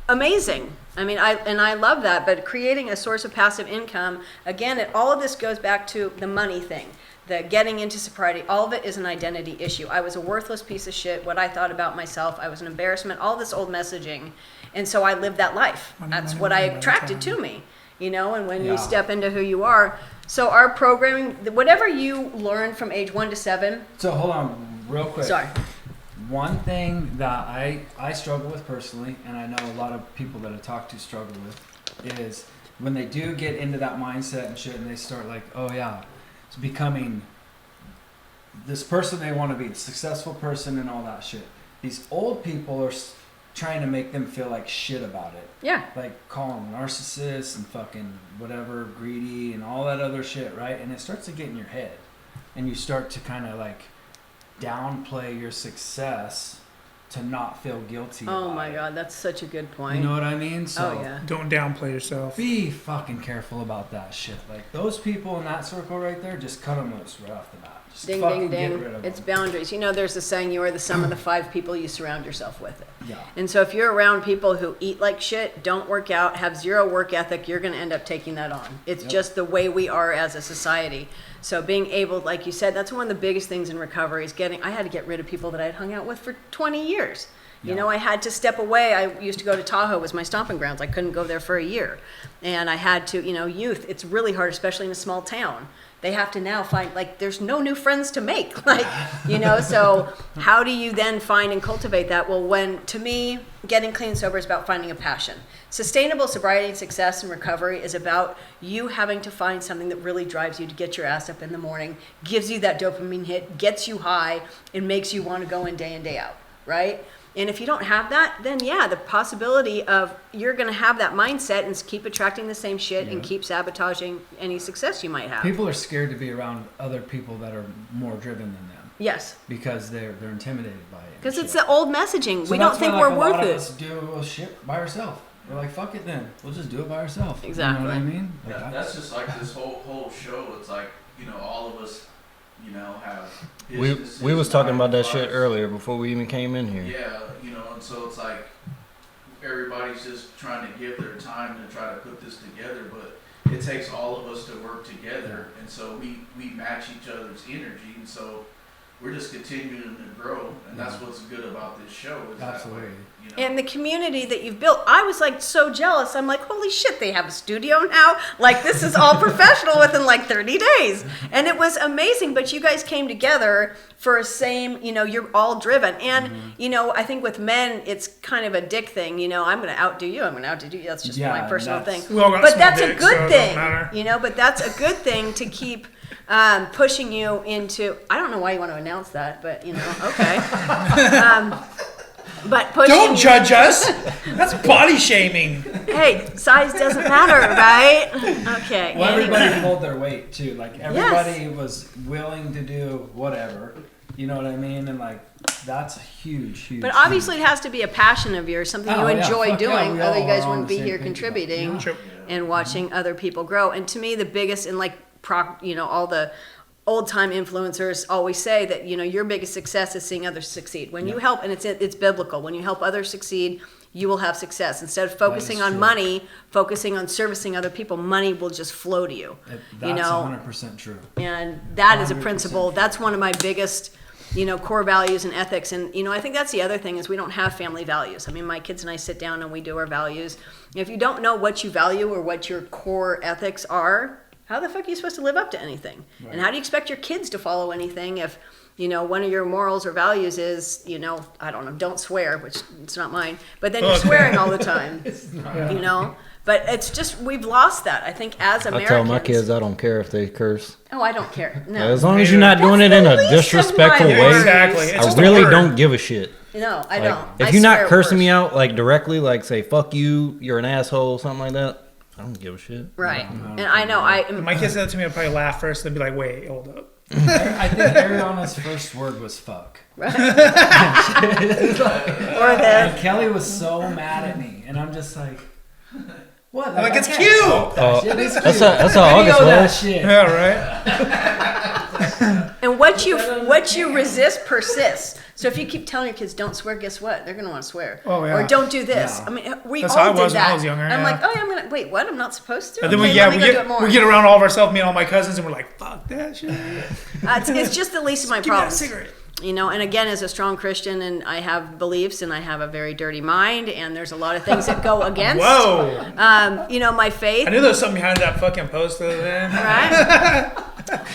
amazing. I mean, I love that. But creating a source of passive income, again, all of this goes back to the money thing, the getting into sobriety. All of it is an identity issue. I was a worthless piece of shit. What I thought about myself, I was an embarrassment. All this old messaging, and so I lived that life. That's what I attracted to me. You know, and when you Yeah. step into who you are. So our programming, whatever you learn from age 1 to 7. So hold on, real quick. Sorry. One thing that I struggle with personally, and I know a lot of people that I talk to struggle with, is when they do get into that mindset and shit, and they start like, oh yeah, it's becoming this person they want to be, the successful person and all that shit. These old people are trying to make them feel like shit about it. Yeah. Like call them narcissists and fucking whatever, greedy and all that other shit, right? And it starts to get in your head, and you start to kind of like downplay your success to not feel guilty Oh about my it. God, that's such a good point. You know what I mean? So Oh yeah. Don't downplay yourself. be fucking careful about that shit. Like those people in that circle right there, just cut them loose right off the bat. Just Ding, fucking ding, get ding. rid of It's them. boundaries. You know, there's a saying, you are the sum of the 5 people you surround yourself with. Yeah. And so if you're around people who eat like shit, don't work out, have zero work ethic, you're going to end up taking that on. It's Yep. just the way we are as a society. So being able, like you said, that's one of the biggest things in recovery is I had to get rid of people that I'd hung out with for 20 years. You Yeah. know, I had to step away. I used to go to Tahoe, was my stomping grounds. I couldn't go there for a year. And I had to, youth, it's really hard, especially in a small town. They have to now find, there's no new friends to make. So how do you then find and cultivate that? Well, to me, getting clean and sober is about finding a passion. Sustainable sobriety and success and recovery is about you having to find something that really drives you to get your ass up in the morning, gives you that dopamine hit, gets you high, and makes you want to go in day out, right? And if you don't have that, then yeah, the possibility of you're going to have that mindset and keep attracting the same shit and Yeah. keep sabotaging any success you might have. People are scared to be around other people that are more driven than them Yes, because they're intimidated by it. and because it's shit. the old messaging. So We don't that's think why, we're like, a worth lot of it. us do shit by ourselves. We're like, fuck it then. We'll just do it by ourselves. Exactly. You know what I mean? Like, That's just like this whole show. It's like, all of us, have We businesses, was talking about that 9 to shit 5s. earlier before we even came in here. Yeah, and so it's like everybody's just trying to give their time to try to put this together, but it takes all of us to work together, and so we match each other's energy, and so we're just continuing to grow, and that's what's good about this show. Is Absolutely. That way, And the community that you've built, I was so jealous. I'm like, holy shit, they have a studio now. This is all professional within 30 days. And it was amazing. But you guys came together for a same, you're all driven. And, I think with men, it's kind of a dick thing. I'm going to outdo you. I'm going to outdo you. That's just Yeah, my personal thing. that's- We all got But small that's a dicks, so good it don't thing, matter. but that's a good thing to keep pushing you into, I don't know why you want to announce that, but, okay. But pushing Don't you- judge us. That's body shaming. Hey, size doesn't matter, right? Okay. Well, anyway. everybody pulled their weight too. Like everybody was willing to do whatever. You know what I mean? And that's a huge. But obviously, it has to be a passion of yours, something Oh, you yeah, enjoy fuck yeah, doing. we Other all you guys are on wouldn't the be same here page about it. contributing Yeah. Sure. and watching other people grow. And to me, the biggest and all the old time influencers always say that your biggest success is seeing others succeed. When you help, and it's biblical. When you help others succeed, you will have success. Instead of focusing on true. money, focusing on servicing other people, money will just flow to you. That's 100% true. And that is a 100% principle. true. That's one of my biggest, core values and ethics. And, I think that's the other thing is we don't have family values. I mean, my kids and I sit down and we do our values. If you don't know what you value or what your core ethics are, how the fuck are you supposed to live up to anything? Right. And how do you expect your kids to follow anything if, one of your morals or values is, I don't know, don't swear, which it's not mine, but then you're Okay. swearing all the time, But it's just, we've lost that, I think, as I Americans. tell my kids I don't care if they curse. Oh, I don't care. No. As long as you're not doing it That's in the a least of disrespectful my way, worries. Exactly. It's I just a really word. don't give a shit. No, I Like, don't. if I you're swear not cursing me worse. out directly, say fuck you, you're an asshole, something like that, I don't give a shit. Right. No, And I know If my kids said that to me, I'd probably laugh first, then be like, "Wait, hold up." I think Ariana's first word was fuck. or the And Kelly was so mad at me, and I'm just like, what? Like, I it's can't cute. help that shit. It's cute. That's how August Video that was. shit. Yeah, right. and what you resist persists. So if you keep telling your kids don't swear, guess what? They're gonna want to swear. Oh, yeah. Or don't do this. Yeah. I mean, we That's all how I did was when I that. was younger, I'm yeah. like, oh yeah, I'm gonna wait. What? I'm not supposed to. And then Okay, we let me go do it more. get around all of ourselves, me and all my cousins, and we're like, "Fuck that shit." It's just the least of my Give me that problems. cigarette. You know, and again, as a strong Christian, and I have beliefs, and I have a very dirty mind, and there's a lot of things that go against. Whoa! You know, my faith, I knew there was something behind that fucking post the other day. right?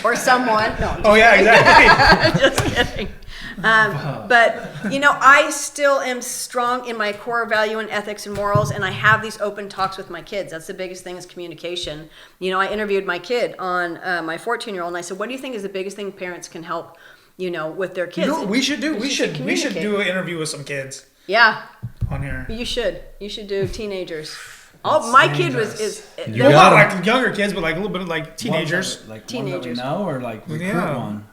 Or someone. No, Oh yeah, exactly. just kidding. But you know, I still am strong in my core value and ethics and morals, and I have these open talks with my kids. That's the biggest thing is communication. You know, I interviewed my kid on my 14-year-old, and I said, "What do you think is the biggest thing parents can help, you know, with their kids?" You know what we should do? And We she should said, we should "Communicate." do an interview with some kids Yeah, on here. you should. You should do teenagers. Oh, my kid was is. You Well, got not 'em. like younger kids, but like a little bit of like teenagers. One that, like Teenagers. one that we know, or like recruit Yeah. one.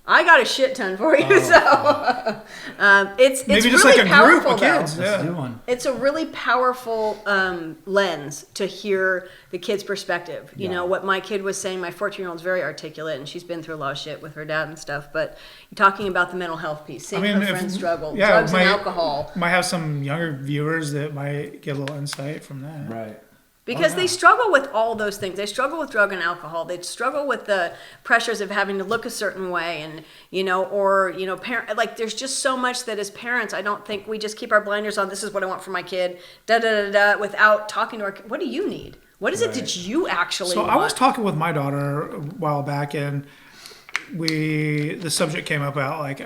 I got a shit ton for you, so it's Maybe just really like a powerful, group of though. kids. Let's Yeah. do one. It's a really powerful lens to hear the kid's perspective. You know, what my kid was saying, my 14-year-old's very articulate, and she's been through a lot of shit with her dad and stuff, but talking about the mental health piece, seeing her friends struggle, drugs and alcohol. Might have some younger viewers that might get a little insight from that. Right. Because they struggle with all those things. They struggle with drug and alcohol. They struggle with the pressures of having to look a certain way, and parent. Like there's just so much that as parents, I don't think we just keep our blinders on. This is what I want for my kid. Da da da da. Without talking to our. What do you need? What is it that you actually So want? I was talking with my daughter a while back, and the subject came up about like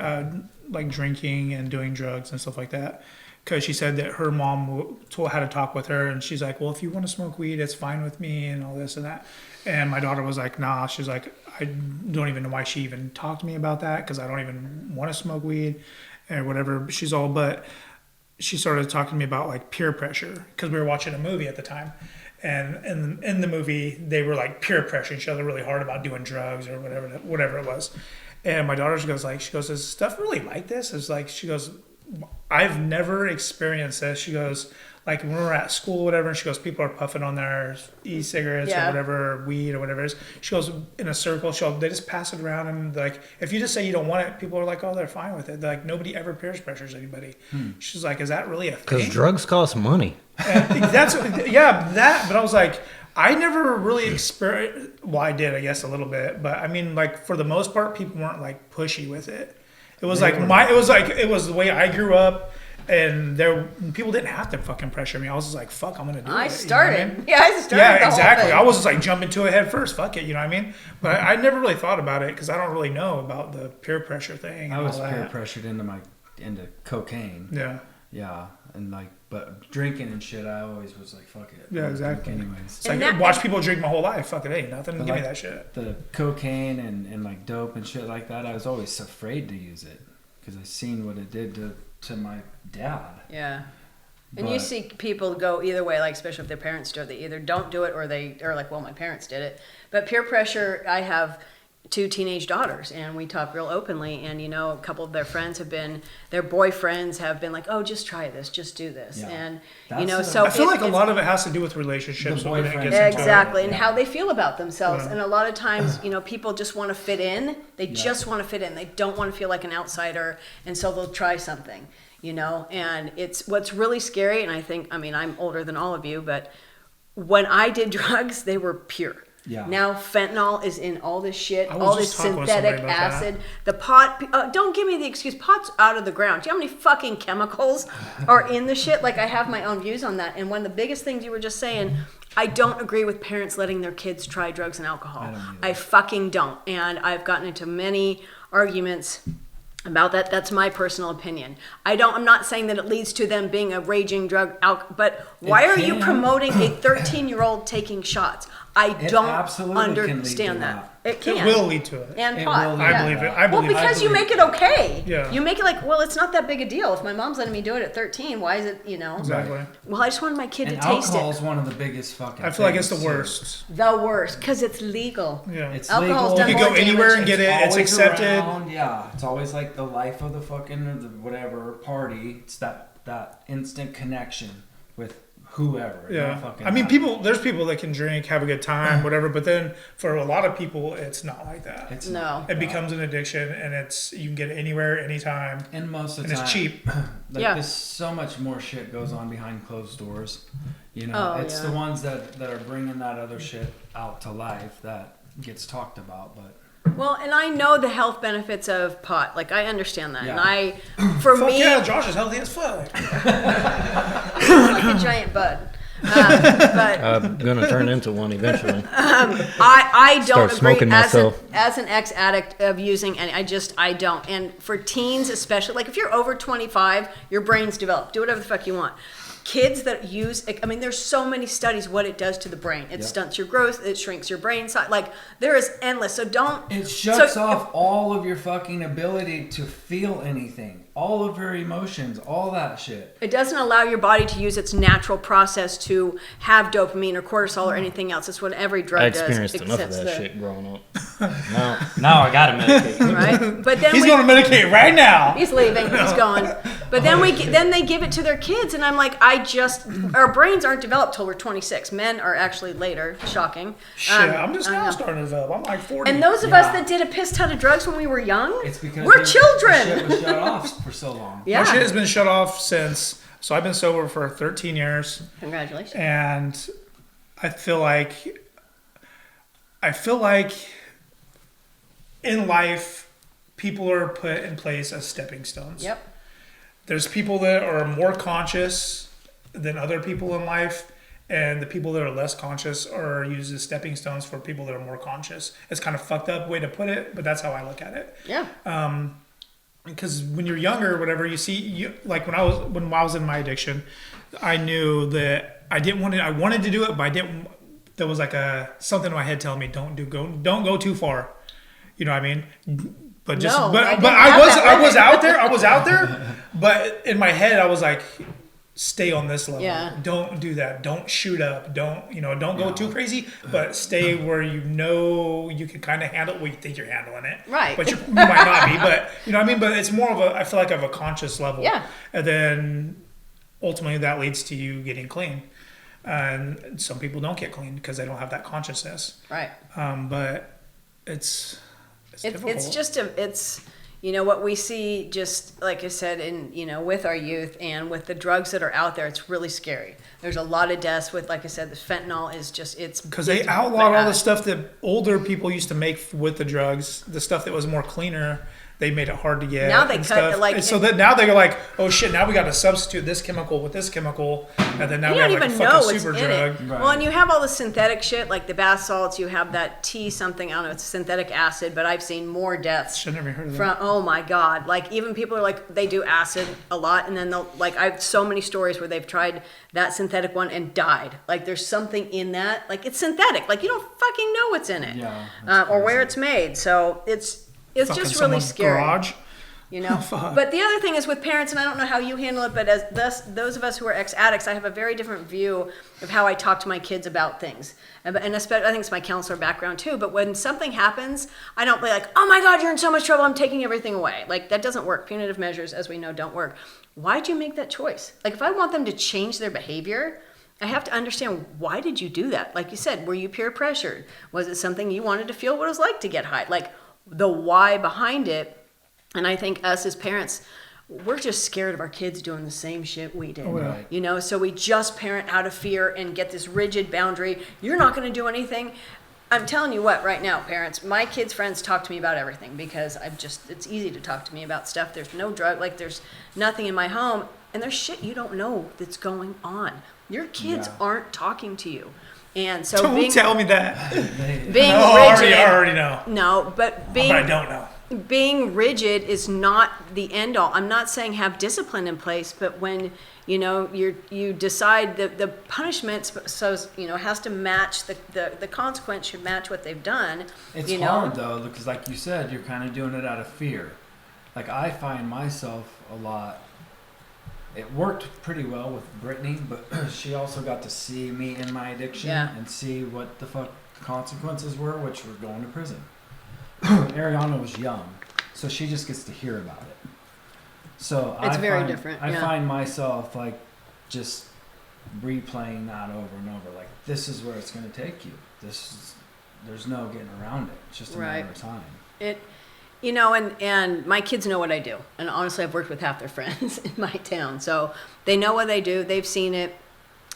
drinking and doing drugs and stuff like that. Because she said that her mom had to talk with her, and she's like, "Well, if you want to smoke weed, it's fine with me," and all this and that. And my daughter was like, "Nah." She's like, "I don't even know why she even talked to me about that, because I don't even want to smoke weed, or whatever." She's all, but she started talking to me about like peer pressure, because we were watching a movie at the time, and in the movie they were like peer pressuring each other really hard about doing drugs or whatever it was. And my daughter, she goes, "Is stuff really like this?" It's like, she goes, "I've never experienced this." She goes, like when we're at school or whatever, and she goes, people are puffing on their e-cigarettes or whatever, or weed or whatever it is. She goes, in a circle, they just pass it around, and like, if you just say you don't want it, people are like, "Oh, they're fine with it." They're like, nobody ever peer pressures anybody. She's like, "Is that really a thing?" Because drugs cost money. But I was like, I never really experienced. Well, I did, I guess, a little bit, but I mean, like for the most part, people weren't like pushy with it. It was it was the way I grew up, and people didn't have to fucking pressure me. I was just like, "Fuck, I'm gonna do it." I You started. know what I mean? Yeah, I started. Yeah, the whole exactly. thing. I was just like jumping to it head first. Fuck it, you know what I mean? But I never really thought about it, because I don't really know about the peer pressure thing. I and was all peer that. pressured into cocaine. Yeah. Yeah, and but drinking and shit, I always was like, fuck it. Yeah, I'll drink exactly. anyways. It's like, I watched people drink my whole life. Fuck it, ain't nothing. But Give me like, that shit. The cocaine and like dope and shit like that, I was always afraid to use it because I seen what it did to my dad. Yeah. And you But- see people go either way, like especially if their parents do it, they either don't do it or they are like, well, my parents did it. But peer pressure, I have 2 teenage daughters, and we talk real openly, and a couple of their boyfriends have been like, "Oh, just try this, just do this." Yeah. And That's so I feel like a it's- lot of it has to do with relationships. The when it boyfriend. gets into it. Exactly, and Yeah. how they feel about themselves. Yeah. And a lot of times, people just want to fit in. They just want to fit in. They don't want to feel like an outsider, and so they'll try something, And it's what's really scary, and I'm older than all of you, but when I did drugs, they were pure. Yeah. Now fentanyl is in all this shit, I was all just this talking with synthetic somebody about that. acid. The pot, don't give me the excuse. Pot's out of the ground. Do you know how many fucking chemicals are in the shit? Like, I have my own views on that. And one of the biggest things you were just saying, I don't agree with parents letting their kids try drugs and alcohol. I don't either. I fucking don't. And I've gotten into many arguments about that. That's my personal opinion. I'm not saying that it leads to them being a raging drug but why are you can. promoting a 13-year-old taking shots? I It don't absolutely can lead to understand that. It It can. will lead to it. And It pot. will lead I yeah. believe it. I Well, believe it. because you make it okay. Yeah. You make it like, well, it's not that big a deal. If my mom's letting me do it at 13, why is it, Exactly. Well, I just wanted my kid And to taste alcohol it. is one of the biggest fucking. I feel like it's the things, too. worst. The worst, because it's legal. Yeah. It's Alcohol's legal. done You more can go anywhere and damage. get it. It's always accepted. around, yeah, it's always like the life of the fucking or the whatever party. It's that instant connection with whoever. Yeah. Not fucking I mean, matter. there's people that can drink, have a good time, whatever, but then for a lot of people, it's not like that. It's No. not like It that. becomes an addiction, and you can get it anywhere, anytime, And most of and the it's time, cheap. Like Yeah. there's so much more shit goes on behind closed doors. You know, Oh, it's yeah. the ones that are bringing that other shit out to life that gets talked about. But Well, and I know the health benefits of pot. Like, I understand that. Yeah. And for Fuck me, yeah, Josh is healthy as fuck. like a giant bud. But I'm gonna turn into one eventually. I don't Start agree smoking as myself. as an ex-addict of using, and I don't. And for teens especially, like if you're over 25, your brain's developed. Do whatever the fuck you want. Kids that use, I mean, there's so many studies what it does to the brain. It Yep. stunts your growth. It shrinks your brain size. Like there is endless. So don't. it shuts so, off all of your fucking ability to feel anything, all of your emotions, all that shit. It doesn't allow your body to use its natural process to have dopamine or cortisol or anything else. It's what every drug I does. experienced enough of except that the- shit growing up. Now I gotta medicate. Right? But then He's we, going to medicate right now. he's leaving. He's gone. But then they give it to their kids, and I'm like, our brains aren't developed till we're 26. Men are actually later. Shocking. Shit, I'm just I now know. starting to develop. I'm like 40. And those of Yeah. us that did a piss ton of drugs when we were young, It's because we're the children. shit was shut off for so long. Yeah. My shit has been shut off since, so I've been sober for 13 years, Congratulations. and I feel like in life, people are put in place as stepping stones. Yep. There's people that are more conscious than other people in life, and the people that are less conscious are used as stepping stones for people that are more conscious. It's kind of fucked up way to put it, but that's how I look at it. Yeah. Because when you're younger, whatever you see, like when I was in my addiction, I knew that I wanted to do it, but I didn't. There was like something in my head telling me, don't go too far. You know what I mean? But just, No, I but didn't I have was that I was limit. out there, but in my head I was like, stay on this level. Yeah. Don't do that. Don't shoot up. Don't go too crazy, but stay where you know you can kind of handle. Well, you think you're handling it, Right. But you might not be. But you know what I mean. But it's more of I feel like of a conscious level. Yeah. And then ultimately that leads to you getting clean. And some people don't get clean because they don't have that consciousness. Right. But it's difficult. It's just it's what we see, just like I said, in with our youth and with the drugs that are out there, it's really scary. There's a lot of deaths with, like I said, the fentanyl is just it's because they it's outlawed all bad. the stuff that older people used to make with the drugs, the stuff that was more cleaner. They made it hard to get. Now they and cut, stuff. like, and so that now they're like, oh shit! Now we got to substitute this chemical with this chemical, and then now You we have don't like a even know fucking what's super in drug. it. Right. Well, and you have all the synthetic shit, like the bath salts. You have that T something. I don't know. It's synthetic acid, but I've seen more deaths Should never heard of from. that. Oh my god! Like even people are like they do acid a lot, and then they'll like I have so many stories where they've tried that synthetic one and died. Like there's something in that. Like it's synthetic. Like you don't fucking know what's in it, Yeah, or where it's made. So it's Fucking just really someone's scary. Garage. Fuck. But the other thing is with parents, and I don't know how you handle it, but as those of us who are ex-addicts, I have a very different view of how I talk to my kids about things. And especially, I think it's my counselor background too, but when something happens, I don't be like, oh my God, you're in so much trouble, I'm taking everything away. Like, that doesn't work. Punitive measures, as we know, don't work. Why'd you make that choice? Like, if I want them to change their behavior, I have to understand, why did you do that? Like you said, were you peer pressured? Was it something you wanted to feel what it was like to get high? Like, the why behind it. And I think us as parents, we're just scared of our kids doing the same shit we did. Right. So we just parent out of fear and get this rigid boundary. You're not going to do anything. I'm telling you what, right now, parents, my kids' friends talk to me about everything because it's easy to talk to me about stuff. There's no drug, like there's nothing in my home, and there's shit you don't know that's going on. Your kids Yeah. aren't talking to you. And so Don't tell me that. being No, rigid. I already know. No, but being But I don't know. being rigid is not the end all. I'm not saying have discipline in place, but when you decide that the punishment has to match the consequence should match what they've done. It's hard though, because like you said, you're kind of doing it out of fear. Like I find myself a lot. It worked pretty well with Brittany, but she also got to see me in my addiction and see what the fuck consequences were, which were going to prison. Ariana was young, so she just gets to hear about it. So it's very different. I find myself like just replaying that over and over. Like this is where it's going to take you. There's no getting around it. It's just a matter of time. And my kids know what I do. And honestly, I've worked with half their friends in my town, so they know what I do. They've seen it.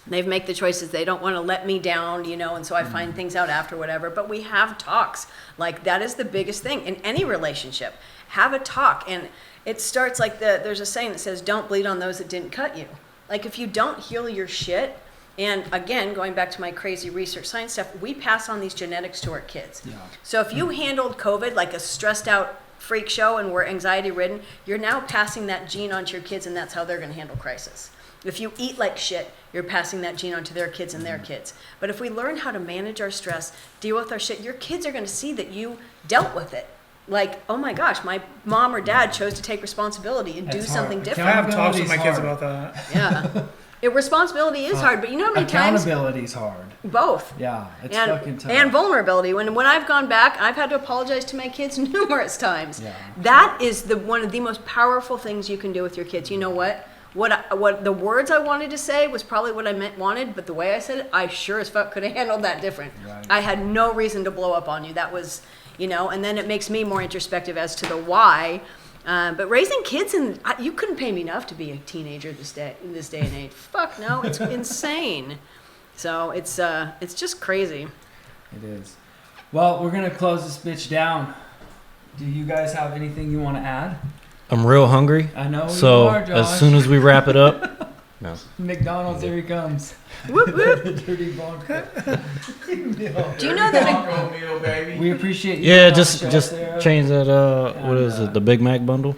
They've made the choices. They don't want to let me down, and so I find things out after whatever. But we have talks. Like, that is the biggest thing in any relationship. Have a talk. And it starts like there's a saying that says, don't bleed on those that didn't cut you. Like, if you don't heal your shit, and again, going back to my crazy research science stuff, we pass on these genetics to our kids. Yeah. So if you handled COVID like a stressed out freak show and were anxiety ridden, you're now passing that gene on to your kids, and that's how they're going to handle crisis. If you eat like shit, you're passing that gene on to their kids and their kids. But if we learn how to manage our stress, deal with our shit, your kids are going to see that you dealt with it. Like, oh my gosh, my mom or dad chose to take responsibility and do something different. I have talks with my kids about that. Yeah. Responsibility is hard, but you know how many times... Accountability is hard. Both. Yeah, it's fucking tough. And vulnerability. When I've gone back, I've had to apologize to my kids numerous times. Yeah. That is one of the most powerful things you can do with your kids. You know what? What the words I wanted to say was probably what I wanted, but the way I said it, I sure as fuck could have handled that different. Right. I had no reason to blow up on you. That was, and then it makes me more introspective as to the why. But raising kids, you couldn't pay me enough to be a teenager in this day and age. Fuck no, it's insane. So it's just crazy. It is. Well, we're gonna close this bitch down. Do you guys have anything you want to add? I'm real hungry. I know. So you are, Josh. As soon as we wrap it up, no. McDonald's, here he comes. Whoop whoop. Dirty Bronco. Do you know that? Meal, baby. We appreciate you. Yeah, just change that. What is it? The Big Mac bundle.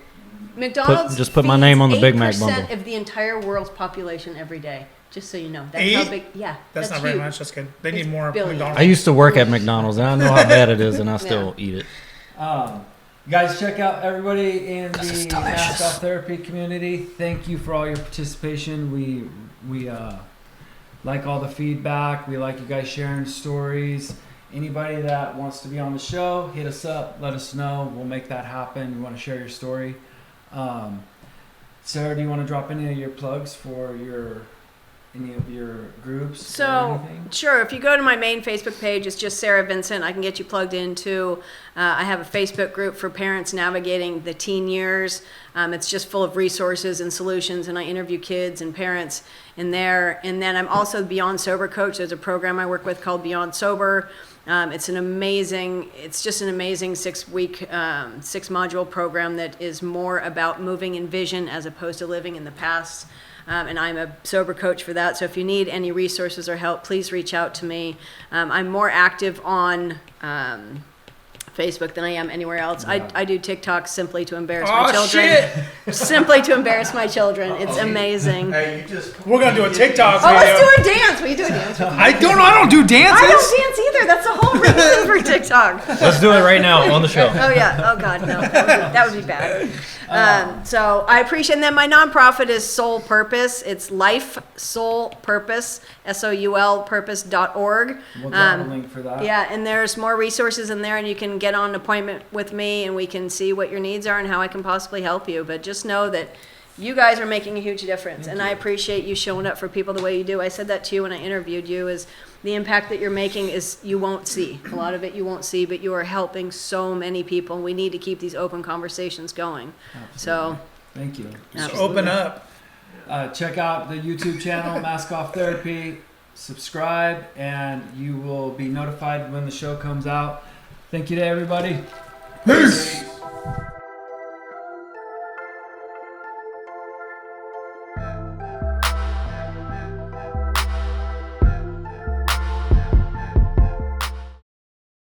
McDonald's put my name on the Big Mac bundle. 8% of the entire world's population every day. Just so you know, that's how big. Yeah, that's not very much. That's good. They need more McDonald's. I used to work at McDonald's, and I know how bad it is, and I still eat it. Guys, check out everybody in the Mask Off Therapy community. Thank you for all your participation. We like all the feedback. We like you guys sharing stories. Anybody that wants to be on the show, hit us up. Let us know. We'll make that happen. We want to share your story. Sarah, do you want to drop any of your plugs for any of your groups? So, sure. If you go to my main Facebook page, it's just Sarah Vincent. I can get you plugged into. I have a Facebook group for parents navigating the teen years. It's just full of resources and solutions, and I interview kids and parents in there. And then I'm also Beyond Sober coach. There's a program I work with called Beyond Sober. It's just an amazing 6-week, 6-module program that is more about moving in vision as opposed to living in the past. And I'm a sober coach for that. So if you need any resources or help, please reach out to me. I'm more active on Facebook than I am anywhere else. Yeah. I do TikTok simply to embarrass my children. Shit. Simply to embarrass my children. It's amazing. Hey, we're gonna do a TikTok video. Let's do a dance. Will you do a dance? I don't do dances. I don't dance either. That's the whole reason for TikTok. Let's do it right now on the show. Oh yeah. Oh god, no. That would be bad. So I appreciate. And then my nonprofit is Soul Purpose. It's Life Soul Purpose, SOUL Purpose.org. We'll drop a link for that. Yeah, and there's more resources in there, and you can get on an appointment with me, and we can see what your needs are and how I can possibly help you. But just know that you guys are making a huge difference, and I appreciate you showing up for people the way you do. I said that to you when I interviewed you, is the impact that you're making is you won't see. A lot of it you won't see, but you are helping so many people, and we need to keep these open conversations going. Absolutely. So thank you. Just open up. Check out the YouTube channel, Mask Off Therapy. Subscribe, and you will be notified when the show comes out. Thank you to everybody. Peace.